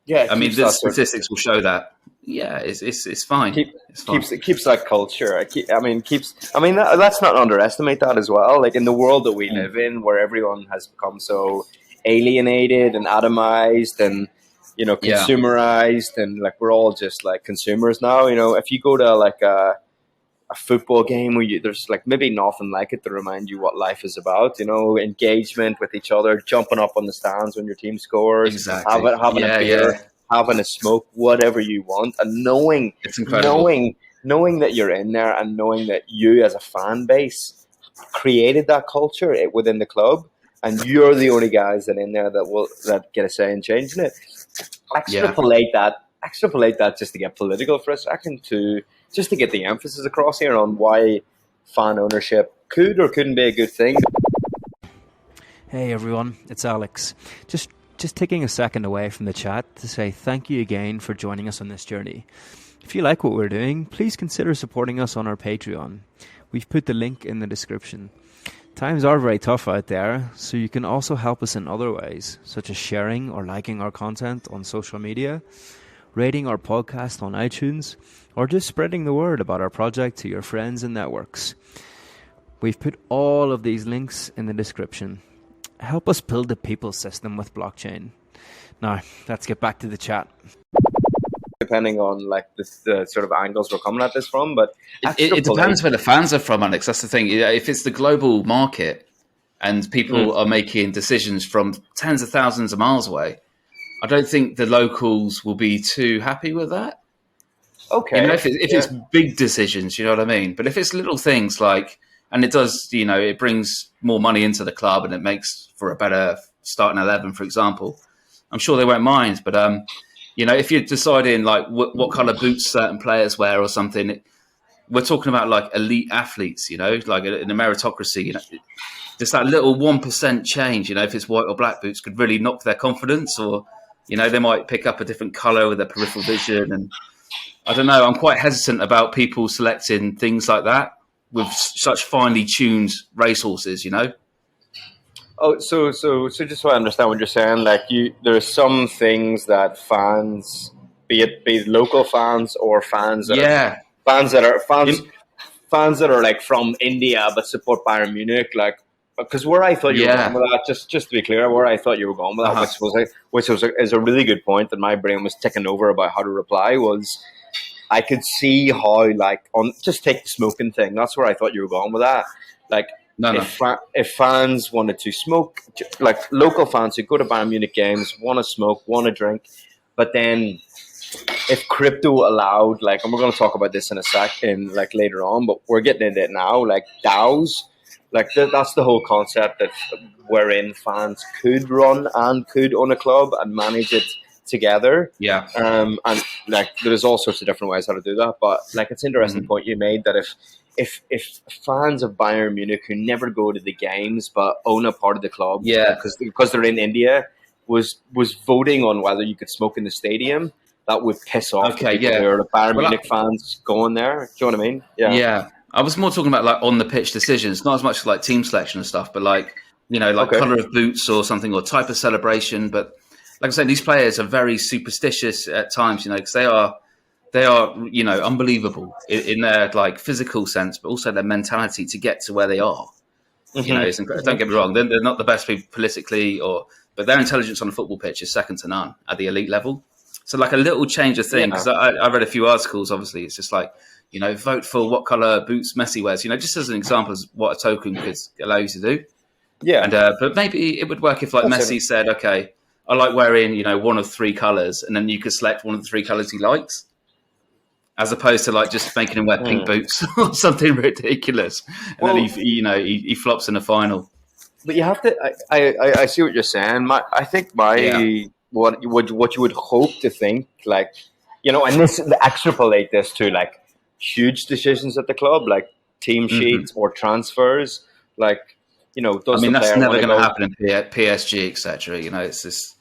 Yeah, I mean, the statistics will show that. Yeah, it's fine. It keeps that culture. Let's not underestimate that as well. Like in the world that we live in, where everyone has become so alienated and atomized and consumerized, and like we're all just like consumers now. If you go to like a football game where there's like maybe nothing like it to remind you what life is about. Engagement with each other, jumping up on the stands when your team scores, exactly. having a beer, having a smoke, whatever you want, and knowing it's incredible. Knowing that you're in there and knowing that you as a fan base created that culture within the club, and you're the only guys that in there that get a say in changing it. Extrapolate that just to get political for a second, just to get the emphasis across here on why fan ownership could or couldn't be a good thing. Hey everyone, it's Alex. Just taking a second away from the chat to say thank you again for joining us on this journey. If you like what we're doing, please consider supporting us on our Patreon. We've put the link in the description. Times are very tough out there, so you can also help us in other ways, such as sharing or liking our content on social media, rating our podcast on iTunes, or just spreading the word about our project to your friends and networks. We've put all of these links in the description. Help us build the people system with blockchain. Now, let's get back to the chat. Depending on like the sort of angles we're coming at this from, but it depends where the fans are from, Alex. That's the thing. If it's the global market and people are making decisions from tens of thousands of miles away, I don't think the locals will be too happy with that. Okay, if it's big decisions, you know what I mean. But if it's little things like, and it does, it brings more money into the club and it makes for a better starting 11, for example, I'm sure they won't mind. But if you're deciding like what colour boots certain players wear or something, we're talking about like elite athletes, like in a meritocracy, just that little 1% change, if it's white or black boots could really knock their confidence, or, they might pick up a different colour with their peripheral vision. And I don't know, I'm quite hesitant about people selecting things like that with such finely tuned racehorses, Oh, so just so I understand what you're saying, like there are some things that fans, be it local fans or fans that are like from India but support Bayern Munich, like, because where I thought you were going with that, just to be clear, where I thought you were going with that, which is a really good point that my brain was ticking over about how to reply, was I could see how, like, just take the smoking thing. That's where I thought you were going with that. Like, No. If fans wanted to smoke, like local fans who go to Bayern Munich games, want to smoke, want to drink, but then if crypto allowed, like, and we're going to talk about this in a sec, like later on, but we're getting into it now, like DAOs, like that's the whole concept that wherein fans could run and could own a club and manage it together. Yeah. And like there's all sorts of different ways how to do that, but like it's an interesting point you made that if fans of Bayern Munich who never go to the games but own a part of the club, because they're in India, was voting on whether you could smoke in the stadium, that would piss off the people who are the Bayern Munich fans going there. Do you know what I mean? Yeah. I was more talking about like on the pitch decisions, not as much like team selection and stuff, but like, you know, like colour of boots or something, or type of celebration. But like I said, these players are very superstitious at times, you know, because they are, you know, unbelievable in their like physical sense, but also their mentality to get to where they are. You know, don't get me wrong, they're not the best people politically, but their intelligence on the football pitch is second to none at the elite level. So like a little change of thing, because I read a few articles, obviously, it's just like, you know, vote for what colour boots Messi wears, you know, just as an example of what a token could allow you to do. Yeah. And, but maybe it would work if like Messi said, okay, I like wearing, you know, one of three colours, and then you could select one of the three colours he likes, as opposed to like just making him wear pink boots or something ridiculous. And then he flops in the final. But you have to, I see what you're saying. What you would hope to think, like, you know, and this extrapolate this to like huge decisions at the club, like team sheets or transfers, like, you know, that's never going to happen in PSG, etc. You know, it's just.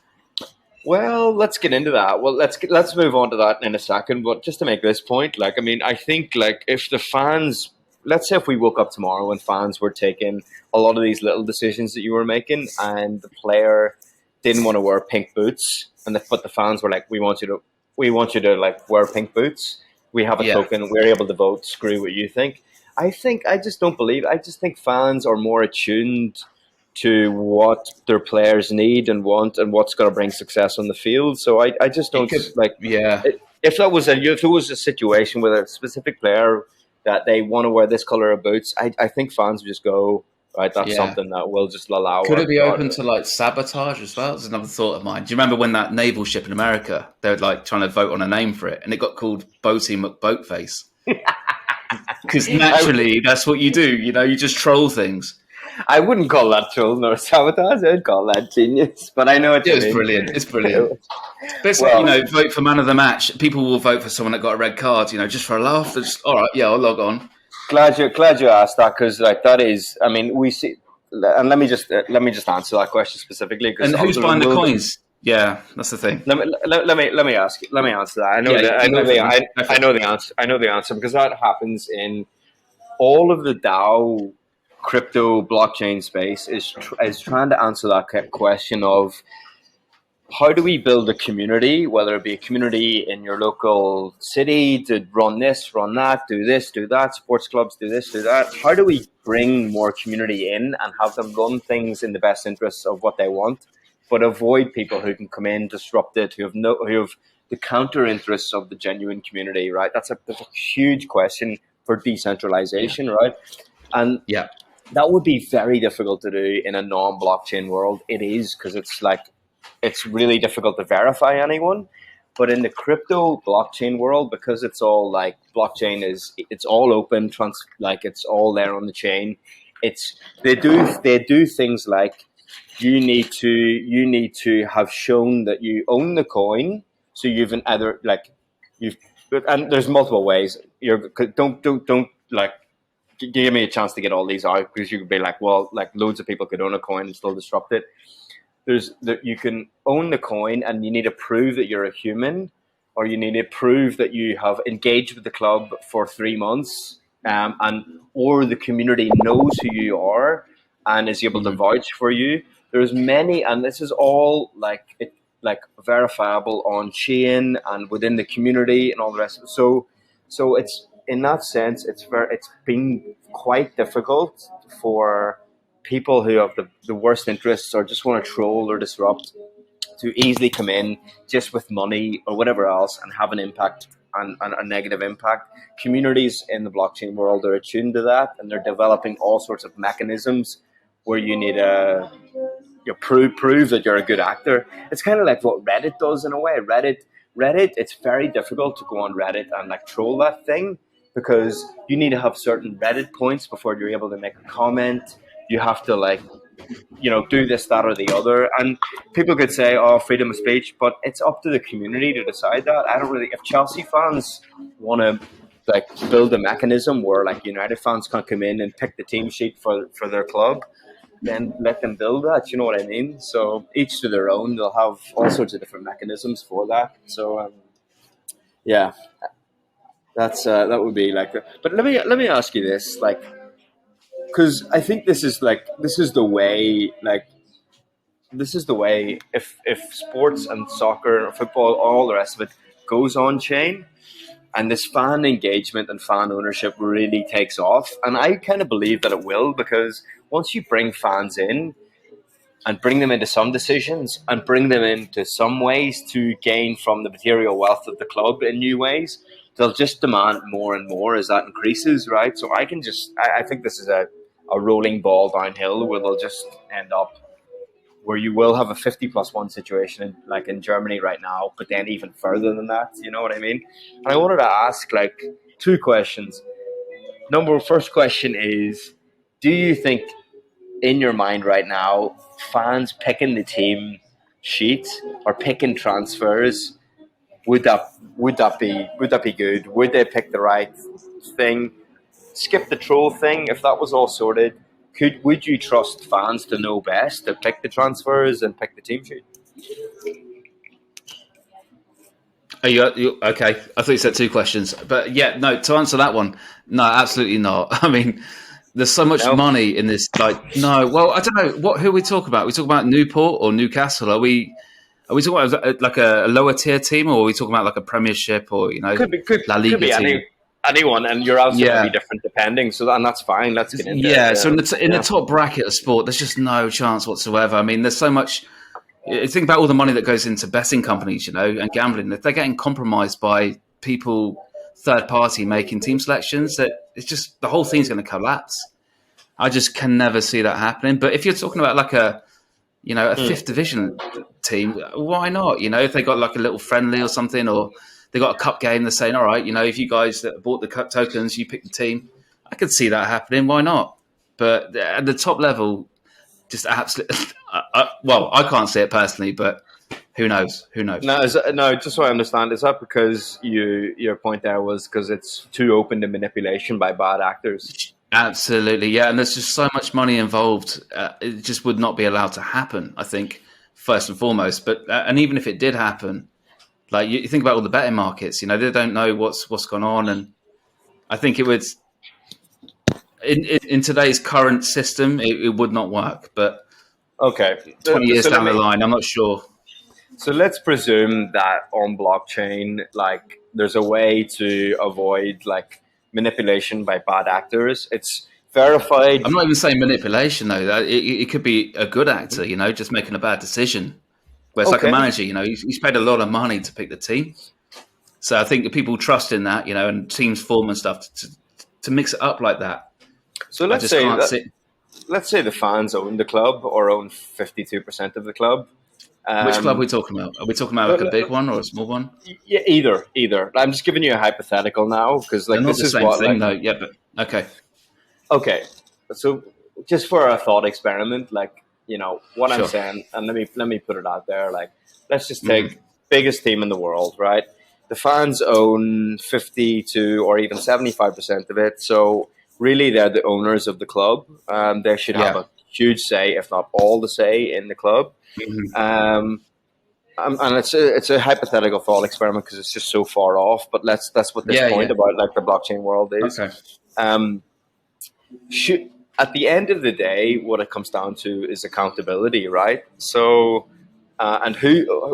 Well, let's get into that. Well, let's move on to that in a second. But just to make this point, like, I mean, I think like if the fans, let's say if we woke up tomorrow and fans were taking a lot of these little decisions that you were making, and the player didn't want to wear pink boots, but the fans were like, we want you to like wear pink boots. We have a token. We're able to vote. Screw what you think. I just think fans are more attuned to what their players need and want, and what's going to bring success on the field. So I just don't if there was a situation with a specific player that they want to wear this color of boots, I think fans would just go, right, that's something that we'll just allow. Could it be open to like sabotage as well? It's another thought of mine. Do you remember when that naval ship in America, they were like trying to vote on a name for it, and it got called Boaty McBoatface? Because naturally, that's what you do. You know, you just troll things. I wouldn't call that troll nor sabotage. I'd call that genius. But I know it's brilliant. It's brilliant. Basically, you know, vote for man of the match. People will vote for someone that got a red card. You know, just for a laugh. Just, all right, I'll log on. Glad you asked that, because like that is, I mean, we see, and let me just answer that question specifically. And who's buying the coins? Yeah, that's the thing. Let me answer that. I know the answer because that happens in all of the DAO crypto blockchain space is trying to answer that question of how do we build a community, whether it be a community in your local city to run this, run that, do this, do that, sports clubs do this, do that. How do we bring more community in and have them run things in the best interests of what they want, but avoid people who can come in, disrupt it, who have the counter interests of the genuine community, right? That's a huge question for decentralization, right? And that would be very difficult to do in a non-blockchain world. It is, because it's really difficult to verify anyone. But in the crypto blockchain world, because it's all like blockchain it's all open, like it's all there on the chain. They do things like you need to have shown that you own the coin. So and there's multiple ways. Don't like give me a chance to get all these out, because you could be like, well, like loads of people could own a coin and still disrupt it. You can own the coin, and you need to prove that you're a human, or you need to prove that you have engaged with the club for 3 months, or the community knows who you are and is able to vouch for you. There's many, and this is all like verifiable on chain and within the community and all the rest of it. So it's in that sense, it's been quite difficult for people who have the worst interests or just want to troll or disrupt to easily come in just with money or whatever else and have an impact and a negative impact. Communities in the blockchain world are attuned to that, and they're developing all sorts of mechanisms where you need you prove that you're a good actor. It's kind of like what Reddit does in a way. Reddit, it's very difficult to go on Reddit and like troll that thing, because you need to have certain Reddit points before you're able to make a comment. You have to like, do this, that, or the other. And people could say, oh, freedom of speech, but it's up to the community to decide that. If Chelsea fans want to like build a mechanism where like United fans can come in and pick the team sheet for their club, then let them build that. You know what I mean? So each to their own. They'll have all sorts of different mechanisms for that. So yeah, that would be like. But let me ask you this, like, because I think this is the way if sports and soccer or football, all the rest of it goes on chain, and this fan engagement and fan ownership really takes off. And I kind of believe that it will, because once you bring fans in and bring them into some decisions and bring them into some ways to gain from the material wealth of the club in new ways, they'll just demand more and more as that increases, right? So I think this is a rolling ball downhill where they'll just end up where you will have a 50+1 situation like in Germany right now, but then even further than that, you know what I mean? And I wanted to ask like two questions. First question is, do you think in your mind right now, fans picking the team sheet or picking transfers, would that be good? Would they pick the right thing? Skip the troll thing. If that was all sorted, would you trust fans to know best to pick the transfers and pick the team sheet? Are you okay? I thought you said two questions, but yeah, no. To answer that one, no, absolutely not. I mean, there's so much money in this. Like, no, well, I don't know who we talk about. We talk about Newport or Newcastle. Are we talking about like a lower tier team, or are we talking about like a Premiership or La Liga team? Anyone, and your answer will be different depending. So that's fine. Let's get into it. Yeah. So in the top bracket of sport, there's just no chance whatsoever. I mean, there's so much. Think about all the money that goes into betting companies, and gambling. If they're getting compromised by people, third party making team selections, that it's just the whole thing's going to collapse. I just can never see that happening. But if you're talking about like a fifth division team, why not? If they got like a little friendly or something, or they got a cup game, they're saying, all right, if you guys that bought the cup tokens, you pick the team. I could see that happening. Why not? But at the top level, just absolutely. Well, I can't see it personally, but who knows? Who knows? No, just so I understand, is that because your point there was because it's too open to manipulation by bad actors? Absolutely, yeah. And there's just so much money involved. It just would not be allowed to happen, I think, first and foremost. But and even if it did happen, like you think about all the betting markets, they don't know what's gone on, and I think it would in today's current system it would not work. But okay, 20 years down the line, I'm not sure. So let's presume that on blockchain, like there's a way to avoid like manipulation by bad actors. It's verified. I'm not even saying manipulation though. It could be a good actor, just making a bad decision. Where it's like a manager, he's paid a lot of money to pick the team. So I think people trust in that, and teams form and stuff to mix it up like that. So let's say the fans own the club or own 52% of the club. Which club are we talking about? Are we talking about like a big one or a small one? Yeah, either. I'm just giving you a hypothetical now because like this is what thing, though. Yeah, but okay. So just for a thought experiment, like what sure. I'm saying, and let me put it out there. Like, let's just take biggest team in the world, right? The fans own 52 or even 75% of it. So really, they're the owners of the club. They should have a huge say, if not all the say, in the club. Mm-hmm. And it's a hypothetical thought experiment because it's just so far off. But that's what this point about like the blockchain world is. Okay. At the end of the day, what it comes down to is accountability, right? So, and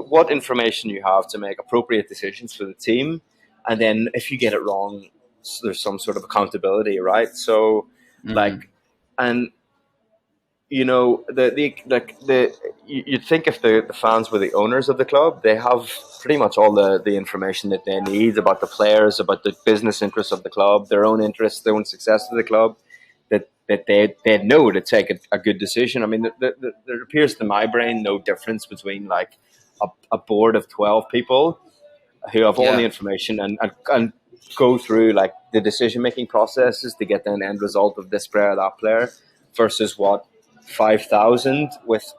what information you have to make appropriate decisions for the team, and then if you get it wrong, there's some sort of accountability, right? So, like, and you'd think if the fans were the owners of the club, they have pretty much all the information that they need about the players, about the business interests of the club, their own interests, their own success of the club, that they know to take a good decision. I mean, there appears to my brain no difference between like a board of 12 people who have all the information and go through like the decision making processes to get an end result of this player or that player, versus what 5,000 with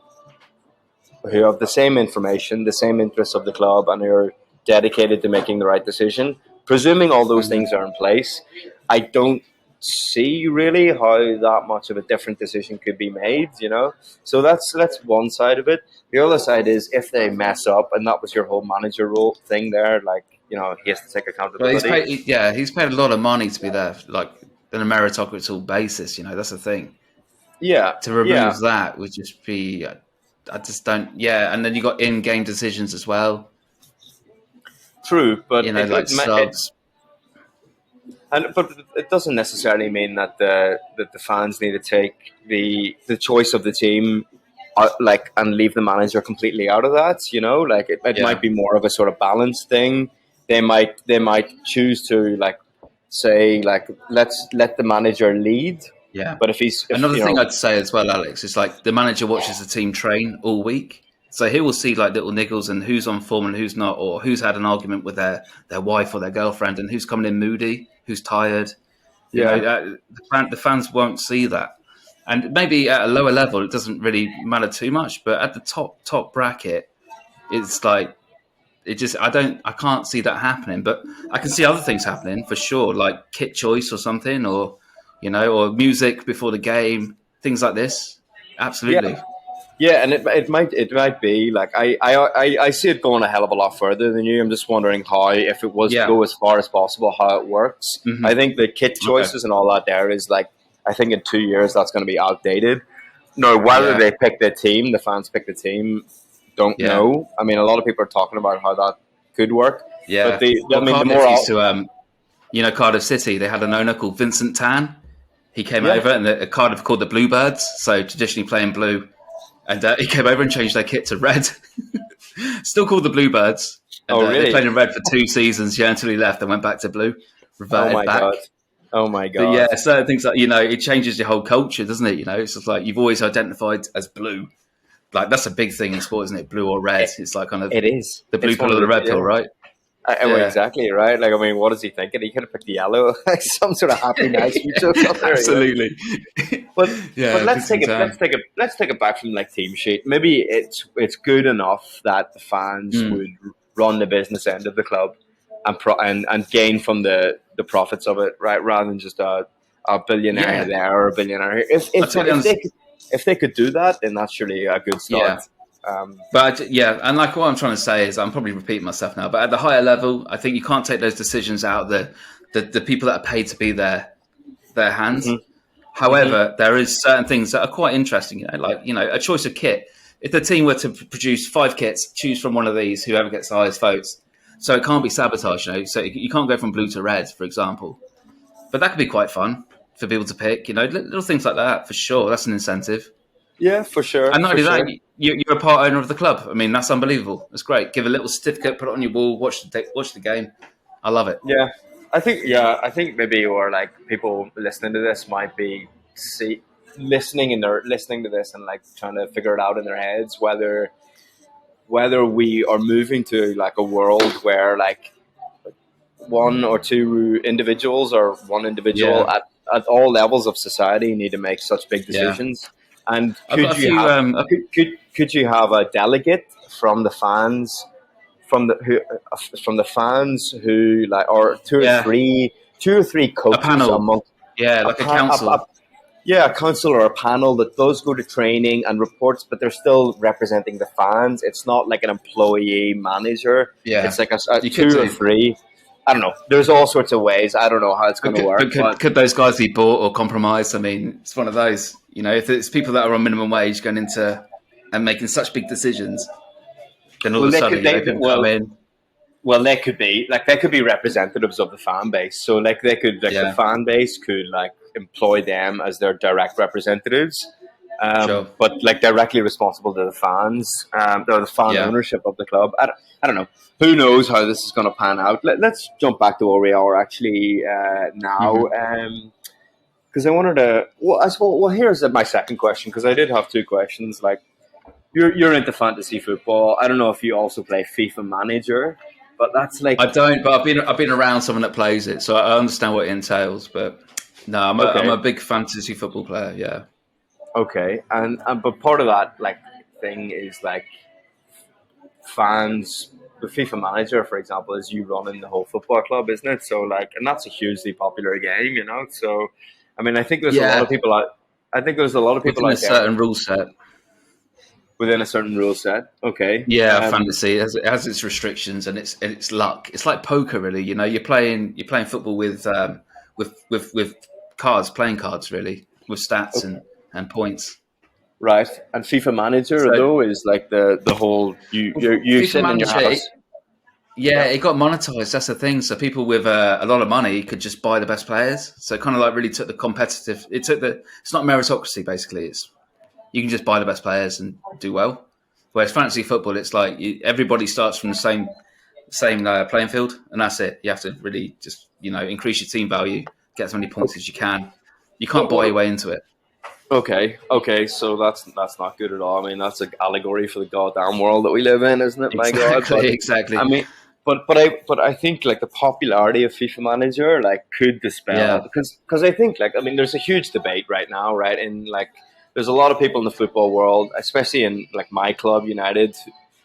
who have the same information, the same interests of the club, and who are dedicated to making the right decision. Presuming all those things are in place, I don't see really how that much of a different decision could be made, you know? So that's one side of it. The other side is if they mess up, and that was your whole manager role thing there, like, you know, he has to take accountability. Well, he's paid a lot of money to be there, like on a meritocratic basis, you know, that's the thing. Yeah. To remove that would just be, I just don't, and then you got in-game decisions as well. True, but you know, like subs. But it doesn't necessarily mean that the fans need to take the choice of the team like and leave the manager completely out of that. You know, like it might be more of a sort of balanced thing. They might choose to like say like let's let the manager lead. Yeah, but if another thing I'd say as well, Alex, is like the manager watches the team train all week. So he will see like little niggles and who's on form and who's not, or who's had an argument with their wife or their girlfriend, and who's coming in moody, who's tired. You know, the fans won't see that. And maybe at a lower level, it doesn't really matter too much. But at the top bracket, it's like I can't see that happening. But I can see other things happening for sure, like kit choice or something, or you know, or music before the game, things like this. Absolutely. Yeah. Yeah, and it might be like I see it going a hell of a lot further than you. I'm just wondering how, if it was to go as far as possible, how it works. Mm-hmm. I think the kit choices and all that there is like, I think in 2 years that's going to be outdated. No, whether they pick the team, the fans pick the team, don't know. I mean, a lot of people are talking about how that could work. Yeah, but you know, Cardiff City, they had an owner called Vincent Tan. He came over, and Cardiff called the Bluebirds, so traditionally playing blue. And he came over and changed their kit to red. Still called the Bluebirds. And, really? They played in red for 2 seasons, until he left and went back to blue. Reverted back. God. Oh, my God. But yeah, certain things like, you know, it changes your whole culture, doesn't it? You know, it's just like you've always identified as blue. Like, that's a big thing in sport, isn't it? Blue or red. It's like kind of it is the blue pill or the red pill, right? Well, exactly, right? Like, I mean, what is he thinking? He could have picked the yellow, like some sort of happy nice future. Absolutely. But let's take it back from like team sheet. Maybe it's good enough that the fans would run the business end of the club and gain from the profits of it, right? Rather than just a billionaire there or a billionaire here. If they could do that, then that's surely a good start. Yeah. And like what I'm trying to say is, I'm probably repeating myself now, but at the higher level, I think you can't take those decisions out of the people that are paid to be their hands. Mm-hmm. However, there is certain things that are quite interesting, you know, like, you know, a choice of kit. If the team were to produce 5 kits, choose from one of these, whoever gets the highest votes. So it can't be sabotage, you know, so you can't go from blue to red, for example. But that could be quite fun for people to pick, you know, little things like that, for sure. That's an incentive. Yeah, for sure. And not only that, you're a part owner of the club. I mean, that's unbelievable. It's great. Give a little certificate, put it on your wall, watch the game. I love it. Yeah, I think maybe, or like people listening to this might be listening to this and like trying to figure it out in their heads whether we are moving to like a world where like one or two individuals or one individual at all levels of society need to make such big decisions. Yeah. And could you have a delegate from the fans, from the fans who like, or two or three coaches, a panel, like a council, a council or a panel that does go to training and reports, but they're still representing the fans. It's not like an employee manager. Yeah, it's like a 2 or 3. I don't know. There's all sorts of ways. I don't know how it's going to work. But could those guys be bought or compromised? I mean, it's one of those. You know, if it's people that are on minimum wage going into and making such big decisions, then all of a sudden they can come in. Well, they could be representatives of the fan base. So, like, they could the fan base could like employ them as their direct representatives, Sure. but like directly responsible to the fans, or the fan ownership of the club. I don't know. Who knows how this is going to pan out? Let's jump back to where we are actually now. Because I wanted to. Well, I suppose. Well, here's my second question, because I did have two questions. Like, you're into fantasy football. I don't know if you also play FIFA Manager, but that's like, I don't. But I've been around someone that plays it, so I understand what it entails. But no, I'm a big fantasy football player. Yeah. Okay, and but part of that like thing is like fans. The FIFA Manager, for example, is you running the whole football club, isn't it? So like, and that's a hugely popular game, you know. So, I mean, I think there's a lot of people out. I think there's a lot of people within out there a certain rule set. Within a certain rule set, okay. Yeah, fantasy it has its restrictions and it's luck. It's like poker, really. You know, you're playing football with cards, playing cards, really, with stats and points. Right, and FIFA Manager though is like the whole you sitting in your house. Yeah, it got monetized. That's the thing. So people with a lot of money could just buy the best players. So it kind of like really took the competitive. It's not meritocracy basically. You can just buy the best players and do well. Whereas fantasy football, it's like everybody starts from the same playing field, and that's it. You have to really just increase your team value, get as many points as you can. You can't buy your way into it. Okay, so that's not good at all. I mean, that's an allegory for the goddamn world that we live in, isn't it? My God, exactly. I mean, but I think like the popularity of FIFA Manager like could dispel because I think like, I mean, there's a huge debate right now, right? In like, there's a lot of people in the football world, especially in like my club, United.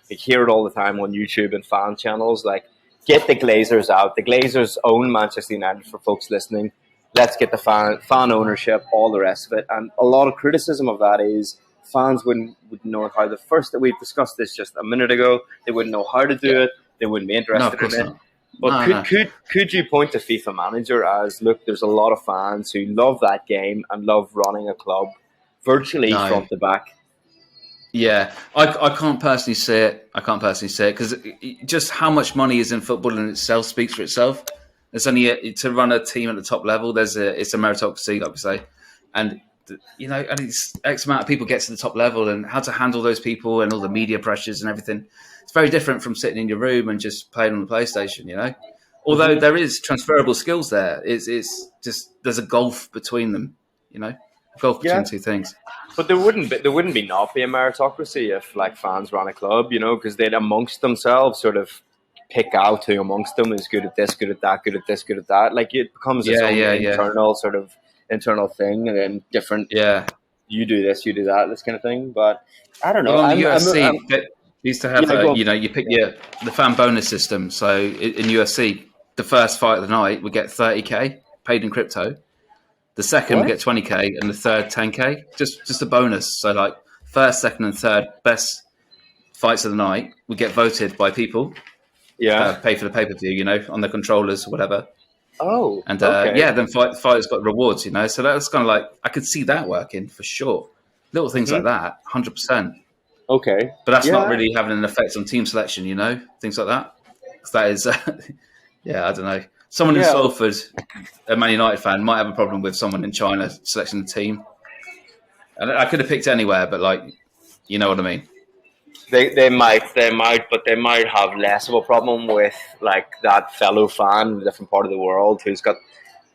I hear it all the time on YouTube and fan channels. Like, get the Glazers out. The Glazers own Manchester United, for folks listening. Let's get the fan ownership, all the rest of it. And a lot of criticism of that is fans wouldn't know how we've discussed this just a minute ago. They wouldn't know how to do it. They wouldn't be interested in it. Not. But could you point to FIFA Manager as, look, there's a lot of fans who love that game and love running a club virtually front to back? Yeah, I can't personally say it. Because just how much money is in football in itself speaks for itself. There's only to run a team at the top level. It's a meritocracy, like we say, and it's X amount of people get to the top level, and how to handle those people and all the media pressures and everything. It's very different from sitting in your room and just playing on the PlayStation. Although there is transferable skills there. It's just there's a gulf between them. Gulf between two things. But there wouldn't be not be a meritocracy if like fans ran a club, because they'd amongst themselves sort of pick out who amongst them is good at this, good at that, good at this, good at that. Like, it becomes its own internal thing, and then different. Yeah, you do this, you do that, this kind of thing. But I don't know. Well, the UFC used to have you pick the fan bonus system. So in UFC, the first fight of the night would get 30K paid in crypto. The second would get 20K, and the third 10K. Just a bonus. So like first, second, and third best fights of the night would get voted by people. Yeah, pay for the pay-per-view, on the controllers or whatever. Oh, and then fighters got rewards, So that's kind of like, I could see that working for sure. Little things like that, 100%. Okay, but that's not really having an effect on team selection, things like that. Because that is, I don't know. Someone in Salford, a Man United fan, might have a problem with someone in China selecting the team. And I could have picked anywhere, but like, you know what I mean. They might, but they might have less of a problem with like that fellow fan in a different part of the world who's got,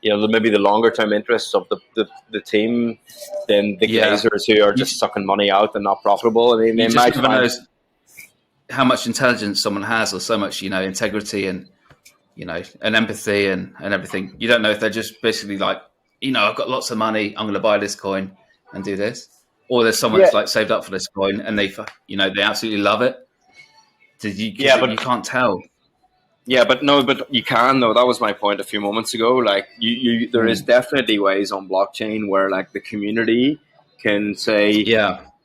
maybe the longer term interests of the team than the Glazers who are just sucking money out and not profitable. I mean, they might find how much intelligence someone has, or so much integrity and and empathy and everything. You don't know if they're just basically like, I've got lots of money, I'm going to buy this coin and do this. Or there's someone that's like saved up for this coin and they absolutely love it. But you can't tell. Yeah, but you can though. That was my point a few moments ago. Like there is definitely ways on blockchain where like the community can say,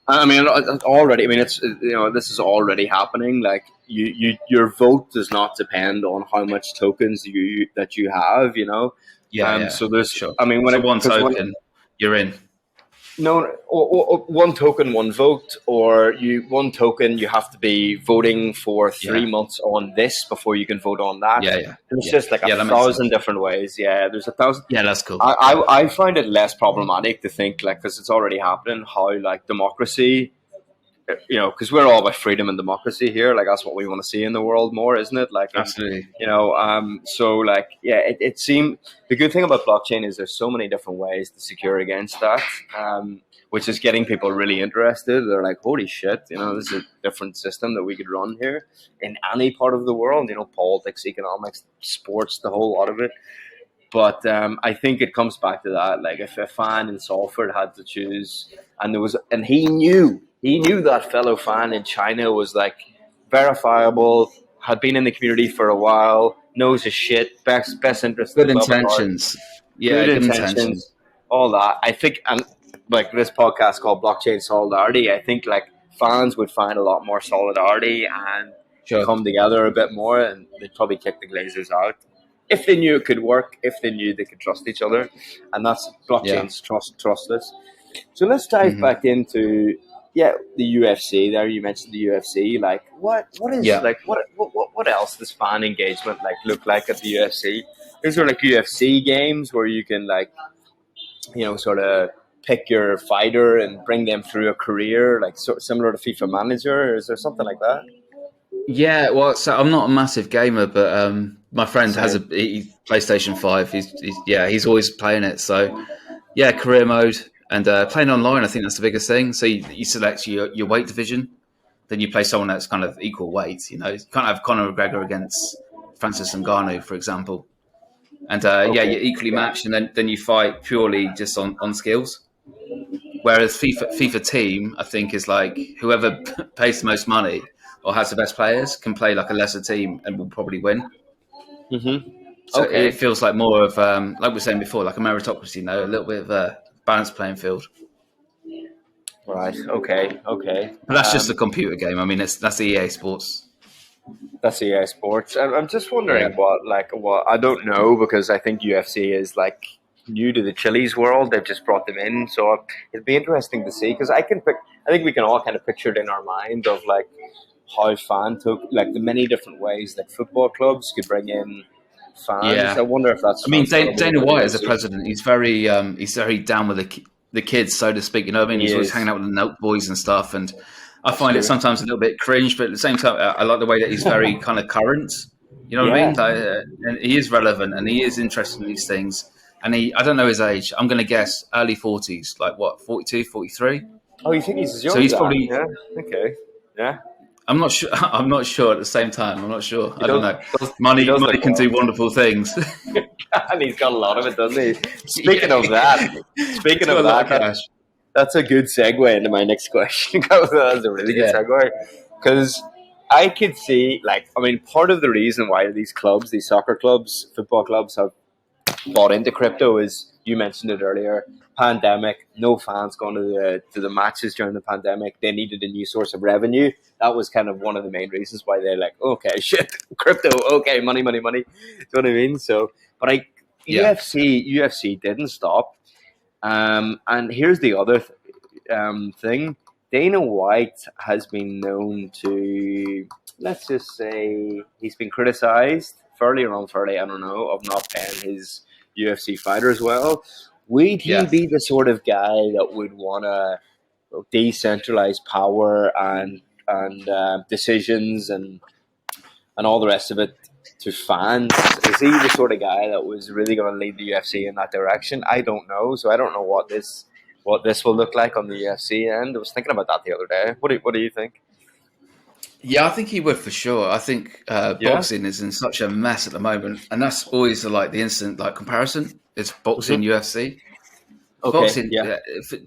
I mean, already. I mean, it's this is already happening. Like your vote does not depend on how much tokens that you have. So there's. Sure. I mean, when one token, you're in. No, or one token, one vote, or one token. You have to be voting for 3 months on this before you can vote on that. There's just like a thousand different ways. Yeah, there's a thousand. Yeah, that's cool. I find it less problematic to think like, because it's already happening, how like democracy, because we're all about freedom and democracy here. Like that's what we want to see in the world more, isn't it? Like, absolutely. So like, yeah, it seemed the good thing about blockchain is there's so many different ways to secure against that, which is getting people really interested. They're like, holy shit, this is a different system that we could run here in any part of the world. Politics, economics, sports, the whole lot of it. But I think it comes back to that. Like if a fan in Salford had to choose, and he knew that fellow fan in China was like verifiable, had been in the community for a while, knows his shit, best interest, good intentions, good intentions, all that. I think, and like this podcast called Blockchain Solidarity, I think like fans would find a lot more solidarity and come together a bit more, and they'd probably kick the Glazers out if they knew it could work, if they knew they could trust each other, and that's blockchain's trustless. So let's dive back into the UFC. There, you mentioned the UFC. Like, what is like what else does fan engagement like look like at the UFC? Is there like UFC games where you can like, sort of pick your fighter and bring them through a career, like similar to FIFA Manager? Or is there something like that? Yeah, well, so I'm not a massive gamer, but my friend has a PlayStation 5. He's always playing it. So, yeah, career mode and playing online. I think that's the biggest thing. So you select your weight division, then you play someone that's kind of equal weight. You can't have Conor McGregor against Francis Ngannou, for example. And you're equally matched, and then you fight purely just on skills. Whereas FIFA Team, I think, is like whoever pays the most money or has the best players can play like a lesser team and will probably win. So it feels like more of, like we were saying before, like a meritocracy, a little bit of a balanced playing field. Right. Okay. But that's just a computer game. I mean, that's the EA Sports. That's EA Sports. I'm just wondering what I don't know, because I think UFC is like new to the Chiliz world. They've just brought them in, so it'd be interesting to see, because I think we can all kind of picture it in our mind of like how like the many different ways that football clubs could bring in fans. Yeah. I wonder if that's. I mean, Dana White as a president, he's very down with the kids, so to speak. You know what I mean? He's always hanging out with the Note boys and stuff, and I find it sometimes a little bit cringe, but at the same time, I like the way that he's very kind of current. You know what I mean? And he is relevant, and he is interested in these things. And I don't know his age. I'm going to guess early 40s, like what, 42, 43? Oh, you think he's as young? So he's probably okay. Yeah. I'm not sure. I'm not sure. At the same time, I'm not sure. I don't know. Money can do wonderful things. And he's got a lot of it, doesn't he? Speaking of that, that's a good segue into my next question. That's a really good segue, because I could see, part of the reason why these soccer clubs, football clubs have bought into crypto is, you mentioned it earlier, pandemic, no fans going to the matches during the pandemic. They needed a new source of revenue. That was kind of one of the main reasons why they're like, okay, shit, crypto, okay, money. Do you know what I mean? So, but UFC didn't stop. And here's the other thing. Dana White has been known to, let's just say, he's been criticized fairly or unfairly, I don't know, of not paying his UFC fighters well. Would he be the sort of guy that would want to decentralize power and decisions and all the rest of it to fans? Is he the sort of guy that was really going to lead the UFC in that direction? I don't know. So I don't know what this will look like on the UFC end. I was thinking about that the other day. What do you think? Yeah, I think he would for sure. I think boxing is in such a mess at the moment, and that's always the instant comparison. It's boxing, UFC. Okay, boxing,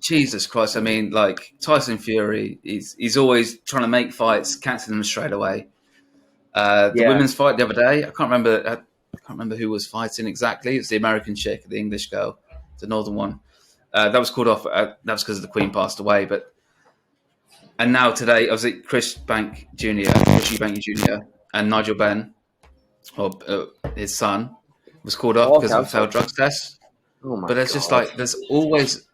Jesus Christ! I mean, Tyson Fury, he's always trying to make fights, cancelling them straight away. The women's fight the other day, I can't remember who was fighting exactly. It's the American chick, the English girl, the northern one. That was called off. That was because the Queen passed away, And now today, I was at Chris Eubank Jr. and Nigel Benn, or his son, was called off because of a failed drugs test. Oh my but there's God. just there's always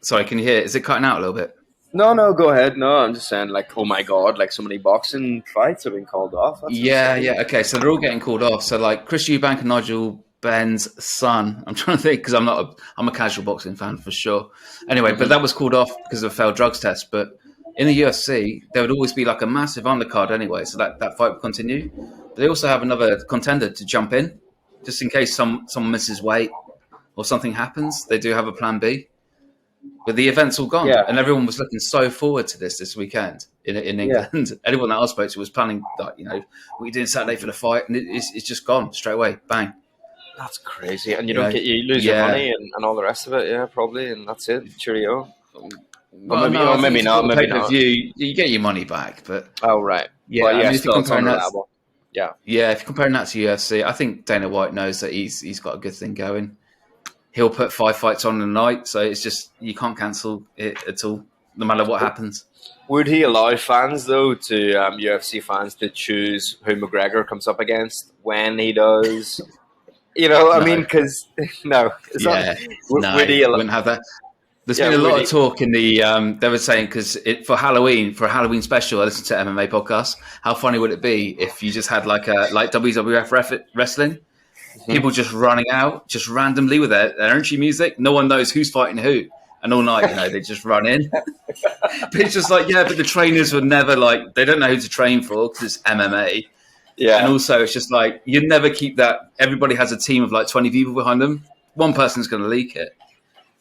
Sorry, can you hear? Is it cutting out a little bit? No, go ahead. No, I'm just saying, like, oh my God, like so many boxing fights have been called off. That's insane. Okay, so they're all getting called off. So like Chris Eubank and Nigel Ben's son. I'm trying to think because I'm a casual boxing fan for sure. Anyway, but that was called off because of a failed drugs test. But in the UFC, there would always be like a massive undercard anyway, so that fight would continue. But they also have another contender to jump in, just in case someone misses weight or something happens. They do have a plan B. But the event's all gone, and everyone was looking so forward to this weekend in England. Yeah. Anyone that I spoke to was planning, like, what are you doing Saturday for the fight? And it's just gone straight away, bang. That's crazy, and you lose your money and all the rest of it. Yeah, probably, and that's it. Cheerio. Well, maybe not. Maybe not. You get your money back, but right. Yeah, well, if you're comparing that, yeah, if you're comparing that to UFC, I think Dana White knows that he's got a good thing going. He'll put 5 fights on a night, so it's just you can't cancel it at all, no matter what happens. Would he allow fans, though, to UFC fans to choose who McGregor comes up against when he does? I mean, because no, would he wouldn't have that. There's been a lot of talk in the. They were saying because for a Halloween special, I listened to MMA podcasts. How funny would it be if you just had like WWF wrestling? People just running out, just randomly with their energy music. No one knows who's fighting who. And all night, they just run in. But it's just like, but the trainers would never, they don't know who to train for because it's MMA. Yeah. And also, it's just like, you'd never keep that. Everybody has a team of 20 people behind them. One person's going to leak it.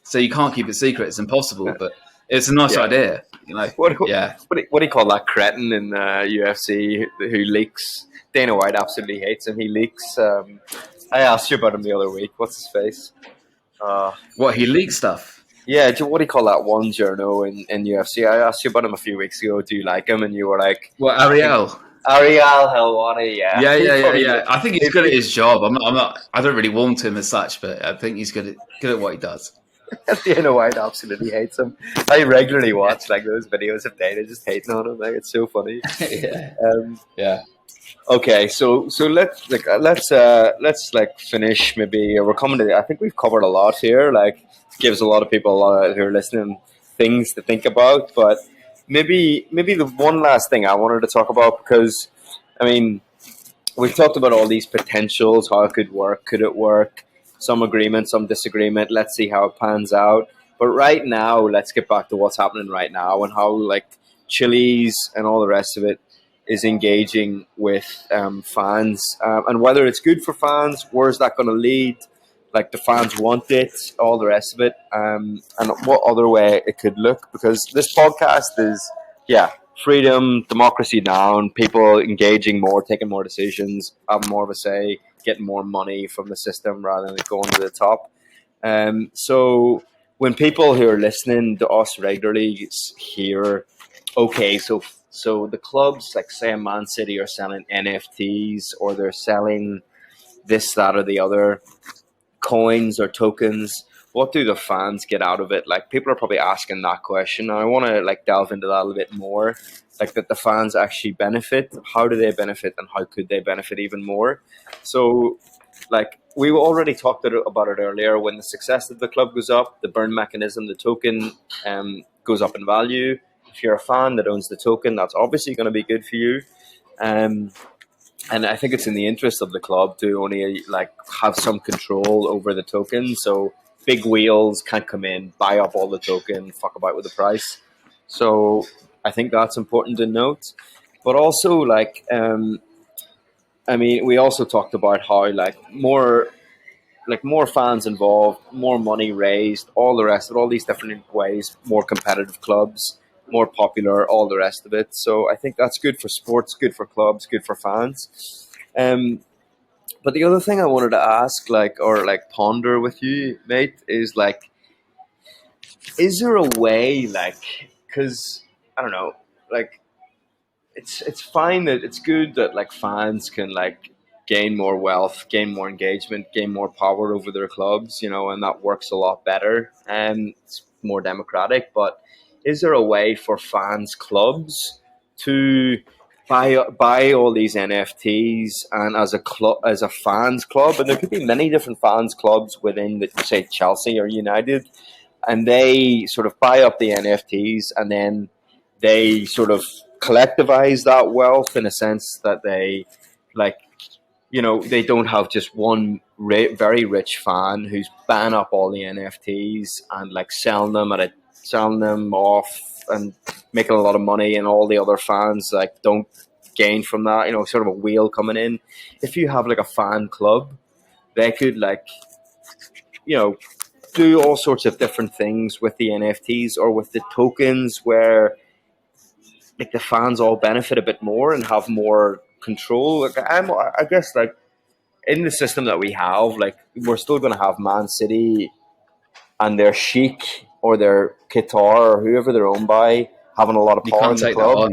So you can't keep it secret. It's impossible. But it's a nice idea. What do you call that cretin in UFC who leaks? Dana White absolutely hates him. He leaks. I asked you about him the other week. What's his face? What, he leaks stuff? Yeah, what do you call that one journo in UFC? I asked you about him a few weeks ago. Do you like him? And you were like... What, Ariel Helwani, yeah. Yeah. I think he's good at his job. I don't really want him as such, but I think he's good at what he does. Dana White absolutely hates him. I regularly watch those videos of Dana just hating on him. It's so funny. Yeah. Okay, so let's finish. Maybe we're coming to. I think we've covered a lot here. Gives a lot of people who are listening things to think about. But maybe the one last thing I wanted to talk about, because I mean we've talked about all these potentials, how it could work, could it work, some agreement, some disagreement. Let's see how it pans out. But right now, let's get back to what's happening right now and how Chiliz and all the rest of it is engaging with fans, and whether it's good for fans, where's that going to lead? The fans want it, all the rest of it, and what other way it could look. Because this podcast is, freedom, democracy down, people engaging more, taking more decisions, having more of a say, getting more money from the system rather than going to the top. So when people who are listening to us regularly hear, okay, so the clubs, say Man City, are selling NFTs, or they're selling this, that, or the other, coins or tokens. What do the fans get out of it? People are probably asking that question. And I want to delve into that a little bit more. That the fans actually benefit. How do they benefit, and how could they benefit even more? So, we already talked about it earlier. When the success of the club goes up, the burn mechanism, the token, goes up in value. If you're a fan that owns the token, that's obviously going to be good for you. And I think it's in the interest of the club to only have some control over the token. So big wheels can't come in, buy up all the token, fuck about with the price. So I think that's important to note. But also we also talked about how more fans involved, more money raised, all the rest of it, all these different ways, more competitive clubs, more popular, all the rest of it. So I think that's good for sports, good for clubs, good for fans. But the other thing I wanted to ask, ponder with you, mate, is is there a way, because I don't know, it's fine that it's good that fans can gain more wealth, gain more engagement, gain more power over their clubs, and that works a lot better and it's more democratic. But is there a way for fans clubs to buy all these NFTs, and as a fans club, and there could be many different fans clubs within say Chelsea or United, and they sort of buy up the NFTs, and then they sort of collectivize that wealth in a sense that they, like, you know, they don't have just one very rich fan who's buying up all the NFTs and like selling them off and making a lot of money, and all the other fans like don't gain from that. You know, sort of a wheel coming in. If you have like a fan club, they could, like, you know, do all sorts of different things with the NFTs or with the tokens, where like the fans all benefit a bit more and have more control. Like, I guess, like, in the system that we have, like, we're still going to have Man City and their Sheikh or their Qatar or whoever they're owned by having a lot of power in the club.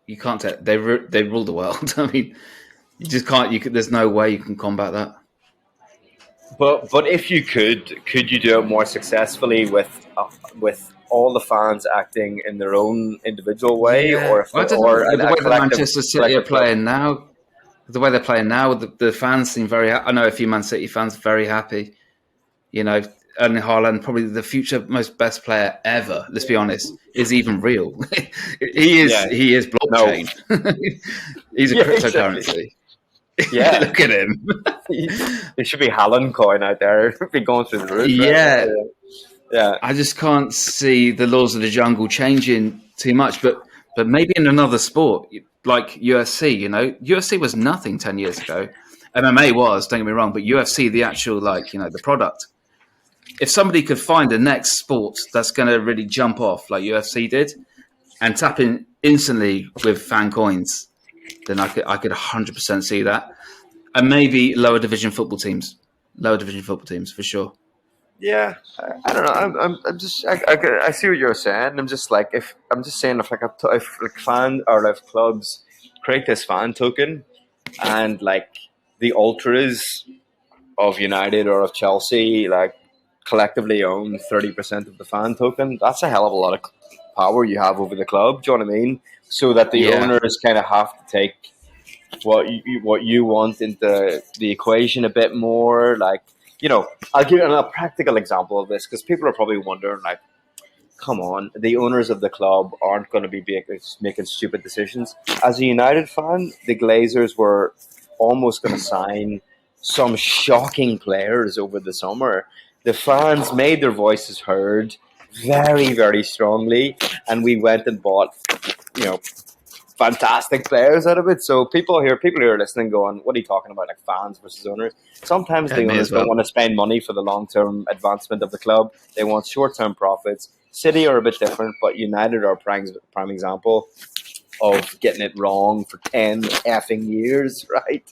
You can't take. They rule the world. I mean, you just can't. There's no way you can combat that. But if you could you do it more successfully with all the fans acting in their own individual way, or the way that Manchester City are playing now, the way they're playing now, the fans seem very. I know a few Man City fans very happy. You know, Erling Haaland, probably the future most best player ever. Let's be honest, is even real. He is blockchain. No. He's a cryptocurrency. Yeah, look at him. There should be Haaland coin out there. Be going through the roof. Yeah. Right? Yeah. I just can't see the laws of the jungle changing too much, but maybe in another sport like UFC. You know, UFC was nothing 10 years ago. MMA was, don't get me wrong, but UFC, the actual, like, you know, the product. If somebody could find the next sport that's going to really jump off like UFC did and tap in instantly with fan coins, then I could 100% see that. And maybe lower division football teams for sure. Yeah, I don't know. I'm just I see what you're saying. I'm just saying if fan or if clubs create this fan token, and like the ultras of United or of Chelsea like collectively own 30% of the fan token, that's a hell of a lot of power you have over the club. Do you know what I mean? So that the owners kind of have to take what you want into the equation a bit more. Like, you know, I'll give you a practical example of this, because people are probably wondering, like, come on, the owners of the club aren't going to be making stupid decisions. As a United fan, the Glazers were almost going to sign some shocking players over the summer. The fans made their voices heard very, very strongly, and we went and bought, you know, fantastic players out of it. So people here are listening going, what are you talking about, like fans versus owners? Sometimes the owners don't want to spend money for the long-term advancement of the club. They want short-term profits. City are a bit different, but United are a prime example of getting it wrong for 10 effing years, right?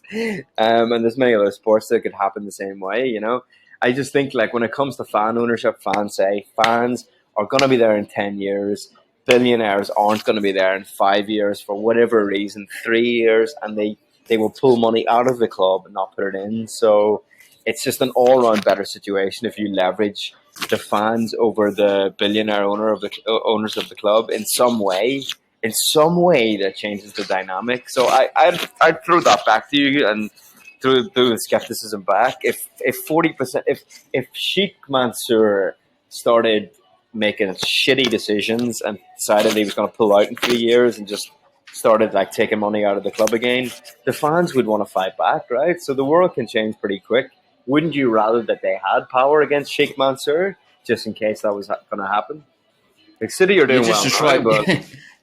And there's many other sports that could happen the same way, you know? I just think, like, when it comes to fan ownership, fans are going to be there in 10 years. Billionaires aren't going to be there in 5 years for whatever reason, 3 years, and they will pull money out of the club and not put it in. So it's just an all-round better situation if you leverage the fans over the billionaire owners of the club in some way that changes the dynamic. So I'd throw that back to you and through the skepticism back. If 40%, if Sheikh Mansour started making shitty decisions and decided he was going to pull out in 3 years and just started like taking money out of the club again, the fans would want to fight back, right? So the world can change pretty quick. Wouldn't you rather that they had power against Sheikh Mansour just in case that was going to happen? Like, City are doing well.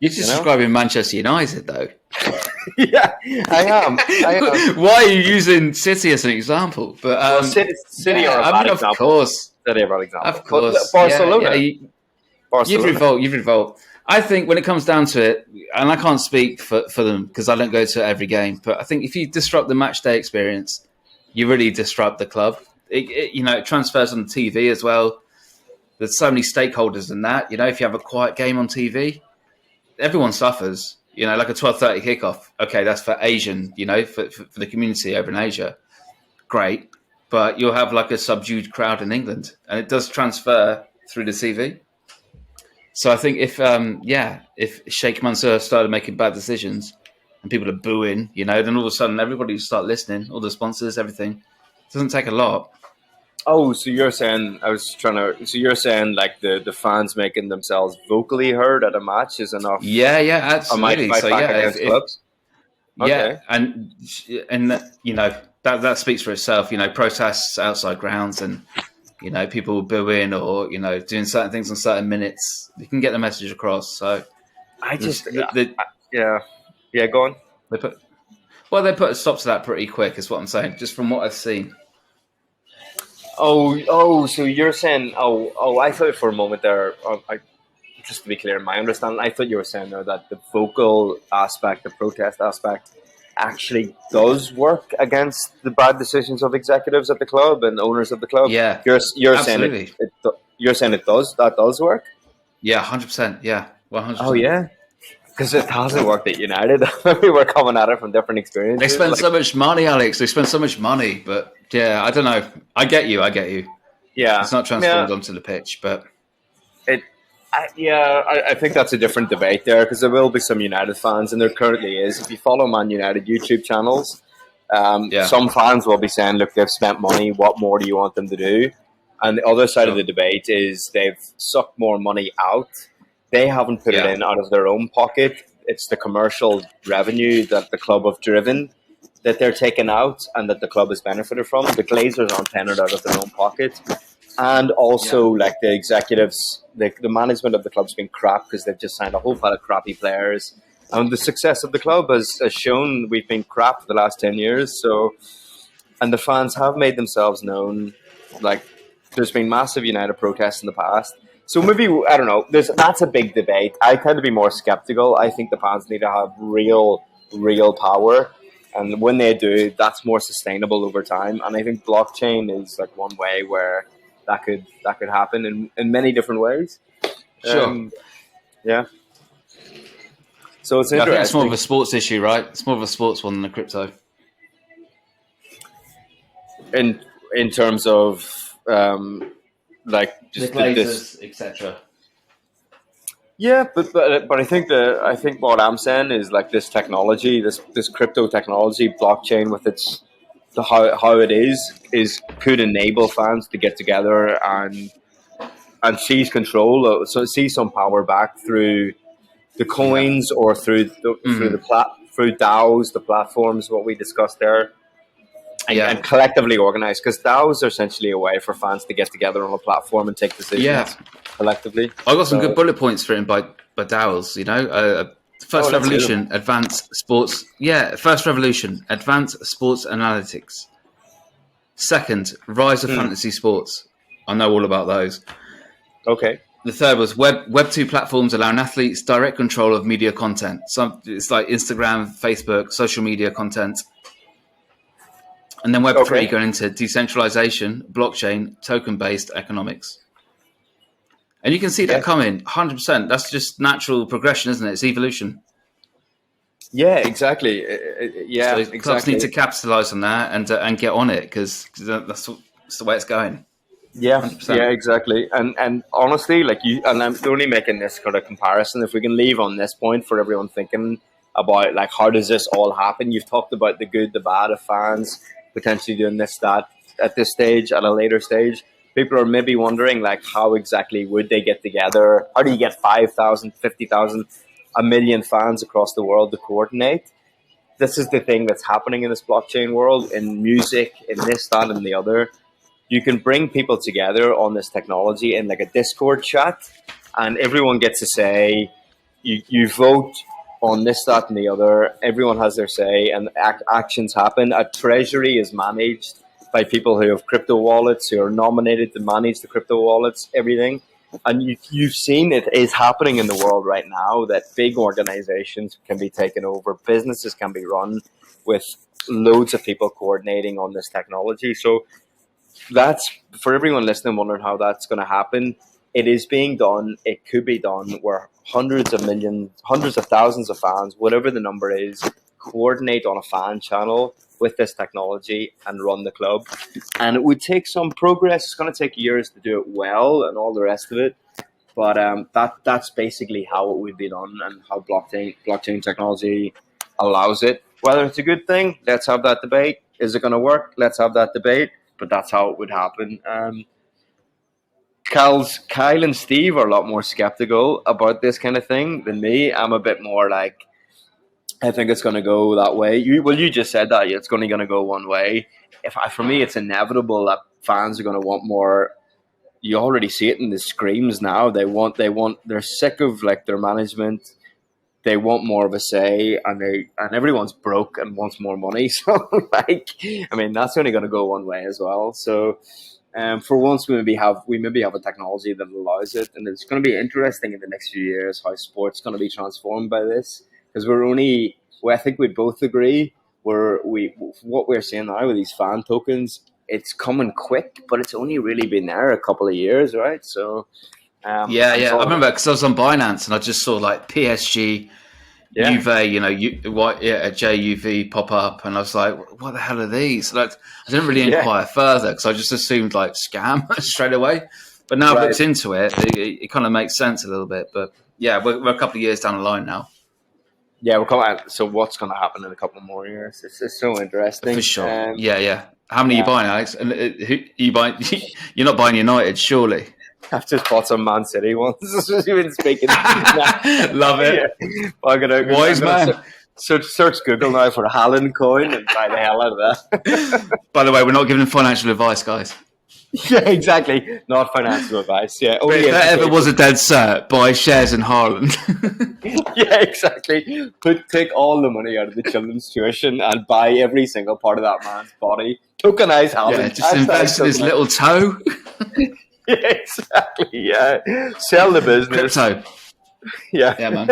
You're just describing Manchester United, though. Yeah, I am. Why are you using City as an example? But City are a bad example. Of course. City are a bad example. Of course. Barcelona. Barcelona. You've revolt. I think when it comes down to it, and I can't speak for them because I don't go to every game, but I think if you disrupt the match day experience, you really disrupt the club. It transfers on the TV as well. There's so many stakeholders in that. You know, if you have a quiet game on TV, everyone suffers. You know, like a 12:30 kickoff. Okay, that's for Asian, you know, for the community over in Asia. Great. But you'll have like a subdued crowd in England. And it does transfer through the TV. So I think if Sheikh Mansour started making bad decisions and people are booing, you know, then all of a sudden everybody will start listening, all the sponsors, everything. It doesn't take a lot. Oh, so you're saying So you're saying like the fans making themselves vocally heard at a match is enough? Yeah, A might absolutely. fight So back yeah, against clubs. yeah, Okay. and you know that speaks for itself. You know, protests outside grounds, and you know people booing or you know doing certain things on certain minutes. You can get the message across. So I just the, yeah. Go on. they put they put a stop to that pretty quick. Is what I'm saying. Just from what I've seen. Oh. So you're saying I thought for a moment there. Just to be clear, my understanding, I thought you were saying there that the vocal aspect, the protest aspect, actually does work against the bad decisions of executives at the club and owners of the club. Yeah, You're absolutely. saying you're saying it does that does work. Yeah, 100%. Yeah, 100%. Oh yeah, because it hasn't worked at United. We were coming at it from different experiences. They spend so much money, Alex. They spend so much money, but yeah, I don't know. I get you. Yeah, It's not transformed onto the pitch, but I think that's a different debate there because there will be some United fans, and there currently is. If you follow Man United YouTube channels, some fans will be saying, "Look, they've spent money. What more do you want them to do?" And the other side of the debate is they've sucked more money out. They haven't put it in out of their own pocket. It's the commercial revenue that the club have driven that they're taking out and that the club has benefited from. The Glazers aren't paying it out of their own pocket. And also, like the executives, the management of the club's been crap because they've just signed a whole pile of crappy players. And the success of the club has shown we've been crap for the last 10 years. So, and the fans have made themselves known. Like, there's been massive United protests in the past. So maybe, I don't know, that's a big debate. I tend to be more skeptical. I think the fans need to have real power. And when they do, that's more sustainable over time. And I think blockchain is like one way where that could happen in many different ways. sure. Yeah. So it's interesting. I think it's more of a sports issue, right? It's more of a sports one than a crypto. In terms of like just the Glazers, etc. Yeah, but I think what I'm saying is like this technology, this crypto technology, blockchain with how it is could enable fans to get together and seize control, so seize some power back through the coins or through DAOs, the platforms, what we discussed there, and collectively organize, because DAOs are essentially a way for fans to get together on a platform and take decisions collectively. I got some good bullet points written by DAOs. You know, first revolution, advanced sports. Yeah, first revolution, advanced sports analytics. Second, rise of fantasy sports. I know all about those. Okay. The third was Web 2 platforms allowing athletes direct control of media content. It's like Instagram, Facebook, social media content. And then Web 3 going into decentralization, blockchain, token-based economics. And you can see that coming, 100%. That's just natural progression, isn't it? It's evolution. Yeah, exactly. So clubs need to capitalize on that and get on it, because that's the way it's going. Yeah, 100%. yeah, exactly. And honestly, and I'm only making this kind of comparison. If we can leave on this point for everyone thinking about like how does this all happen? You've talked about the good, the bad of fans potentially doing this, that at this stage, at a later stage. People are maybe wondering like how exactly would they get together? How do you get 5,000, 50,000, 1 million fans across the world to coordinate? This is the thing that's happening in this blockchain world, in music, in this, that, and the other. You can bring people together on this technology in like a Discord chat, and everyone gets to say, you vote on this, that, and the other. Everyone has their say, and actions happen. A treasury is managed by people who have crypto wallets, who are nominated to manage the crypto wallets, everything. And you've seen it is happening in the world right now, that big organizations can be taken over, businesses can be run with loads of people coordinating on this technology. So that's, for everyone listening wondering how that's going to happen, it is being done. It could be done where hundreds of millions, hundreds of thousands of fans, whatever the number is, coordinate on a fan channel with this technology and run the club. And it would take some progress. It's going to take years to do it well and all the rest of it. But that's basically how it would be done, and how blockchain technology allows it. Whether it's a good thing, let's have that debate. Is it going to work? Let's have that debate. but that's how it would happen. Kyle and Steve are a lot more skeptical about this kind of thing than me. I'm a bit more like, I think it's going to go that way. You just said that it's going to go one way. For me, it's inevitable that fans are going to want more. You already see it in the screams now. They're sick of like their management. They want more of a say, and everyone's broke and wants more money. So, like, I mean, that's only going to go one way as well. So, for once, we maybe have a technology that allows it, and it's going to be interesting in the next few years how sports going to be transformed by this. Because I think we'd both agree, what we're seeing now with these fan tokens, it's coming quick, but it's only really been there a couple of years, right? So, I remember because I was on Binance and I just saw like PSG, UV, JUV pop up, and I was like, what the hell are these? Like, I didn't really inquire further because I just assumed like scam straight away. But now I've looked into it, it kind of makes sense a little bit. But yeah, we're a couple of years down the line now. Yeah, we're coming out. So what's going to happen in a couple more years? It's so interesting. For sure. How many are you buying, Alex? And who you buying? You're not buying United, surely? I've just bought some Man City ones. You've been speaking. Love it. Yeah. Wise man. Search Google now for Haaland coin and buy the hell out of that. By the way, we're not giving financial advice, guys. Yeah, exactly. Not financial advice. Yeah. But if there ever was a dead cert, buy shares in Haaland. Yeah, exactly. Take all the money out of the children's tuition and buy every single part of that man's body. Tokenize Haaland. Yeah, just invest in his little toe. Yeah, exactly. Yeah. Sell the business. Crypto. Yeah. Yeah, man.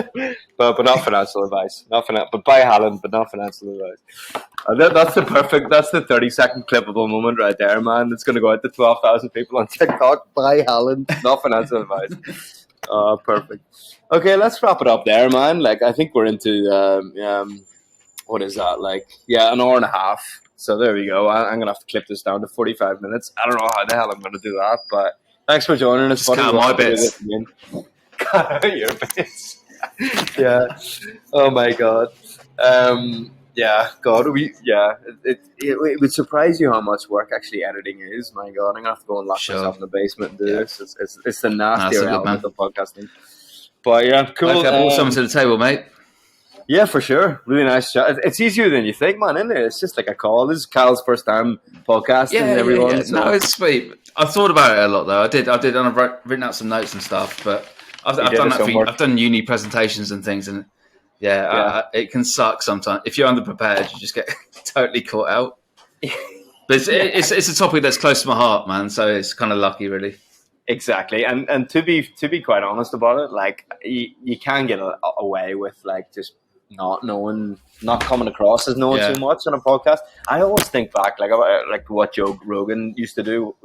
But not financial advice. But buy Haaland, but not financial advice. That's the 30-second clippable moment right there, man. It's going to go out to 12,000 people on TikTok. Buy Haaland, not financial advice. Perfect. Okay, let's wrap it up there, man. Like, I think we're into, what is that? Like, an hour and a half. So there we go. I'm going to have to clip this down to 45 minutes. I don't know how the hell I'm going to do that, but thanks for joining us, buddy. Cut out my bits. Cut out your bits. Yeah. Oh, my God. God, it would surprise you how much work actually editing is. My God, I'm gonna have to go and lock myself in the basement and do this. It's the nastier element of podcasting. But yeah, cool. I brought something to the table, mate. Yeah, for sure. Really nice chat. It's easier than you think, man, isn't it? It's just like a call. This is Cal's first time podcasting. Everyone. Yeah. So. No, it's sweet. I've thought about it a lot though. I did, and I've written out some notes and stuff. But I've done that. I've done uni presentations and things, and. It can suck sometimes. If you're underprepared, you just get totally caught out. But it's a topic that's close to my heart, man. So it's kind of lucky, really. Exactly, and to be quite honest about it, like you can get away with like just not coming across as knowing too much on a podcast. I always think back like what Joe Rogan used to do.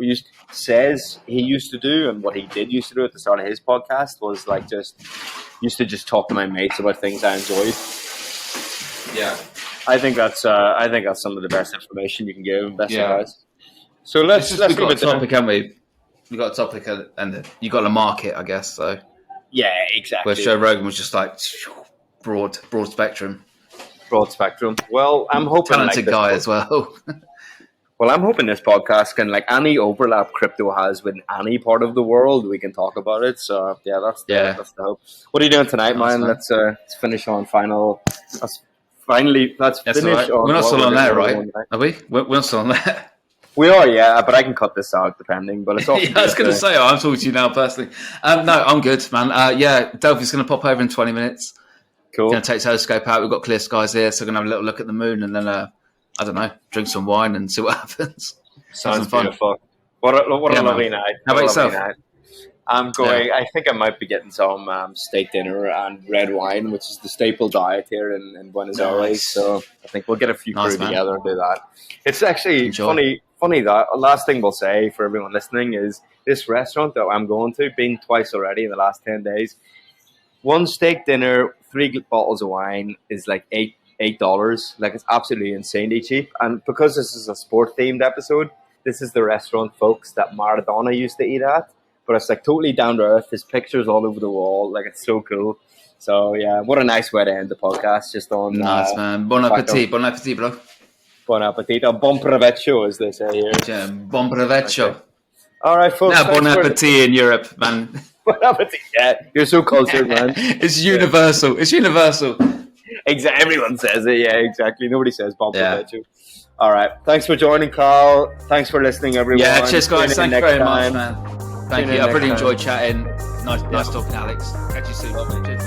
Says he used to do, and what he did used to do at the start of his podcast was like used to just talk to my mates about things I enjoyed. Yeah, I think that's some of the best information you can give. Best advice. So let's got a topic, haven't we? We got a topic, and you got a market, I guess. So yeah, exactly. Where Joe Rogan was just like broad spectrum. Broad spectrum. Well, I'm hoping talented guy as well. Well, I'm hoping this podcast can, like, any overlap crypto has with any part of the world, we can talk about it. So that's the hope. What are you doing tonight, man? Let's finish on final. Let's finish. Right. We're not still on there, right? Are we? We're not still on there. We are, yeah, but I can cut this out depending. But it's also I was going to say, I'm talking to you now personally. No, I'm good, man. Delphi's going to pop over in 20 minutes. Cool. Going to take telescope out. We've got clear skies here, so we're going to have a little look at the moon, and then I don't know, drink some wine and see what happens. Sounds beautiful. What a lovely night. How about yourself? I'm going. I think I might be getting some steak dinner and red wine, which is the staple diet here in Buenos Aires. So I think we'll get a few crew together and do that. It's actually funny that last thing we'll say for everyone listening is this restaurant that I'm going to, been twice already in the last 10 days. One steak dinner, 3 bottles of wine is like $8. Like, it's absolutely insanely cheap. And because this is a sport themed episode, this is the restaurant, folks, that Maradona used to eat at. But it's like totally down to earth. There's pictures all over the wall. Like, it's so cool. So yeah, what a nice way to end the podcast. Just on nice, man. Bon appetit, bro. Buon appetito. Buon provecho, as they say here. Yeah, bon provecho. Okay. All right, folks. Now, bon appetit in Europe, man. Bon appetit. Yeah, you're so cultured, man. It's universal. It's universal. Exactly. Everyone says it. Yeah, exactly. Nobody says bon provecho. All right. Thanks for joining, Carl. Thanks for listening, everyone. Yeah, cheers, guys. Thank you very much, time. man. Thank you. I've really enjoyed chatting. Nice talking, Alex. Catch you soon.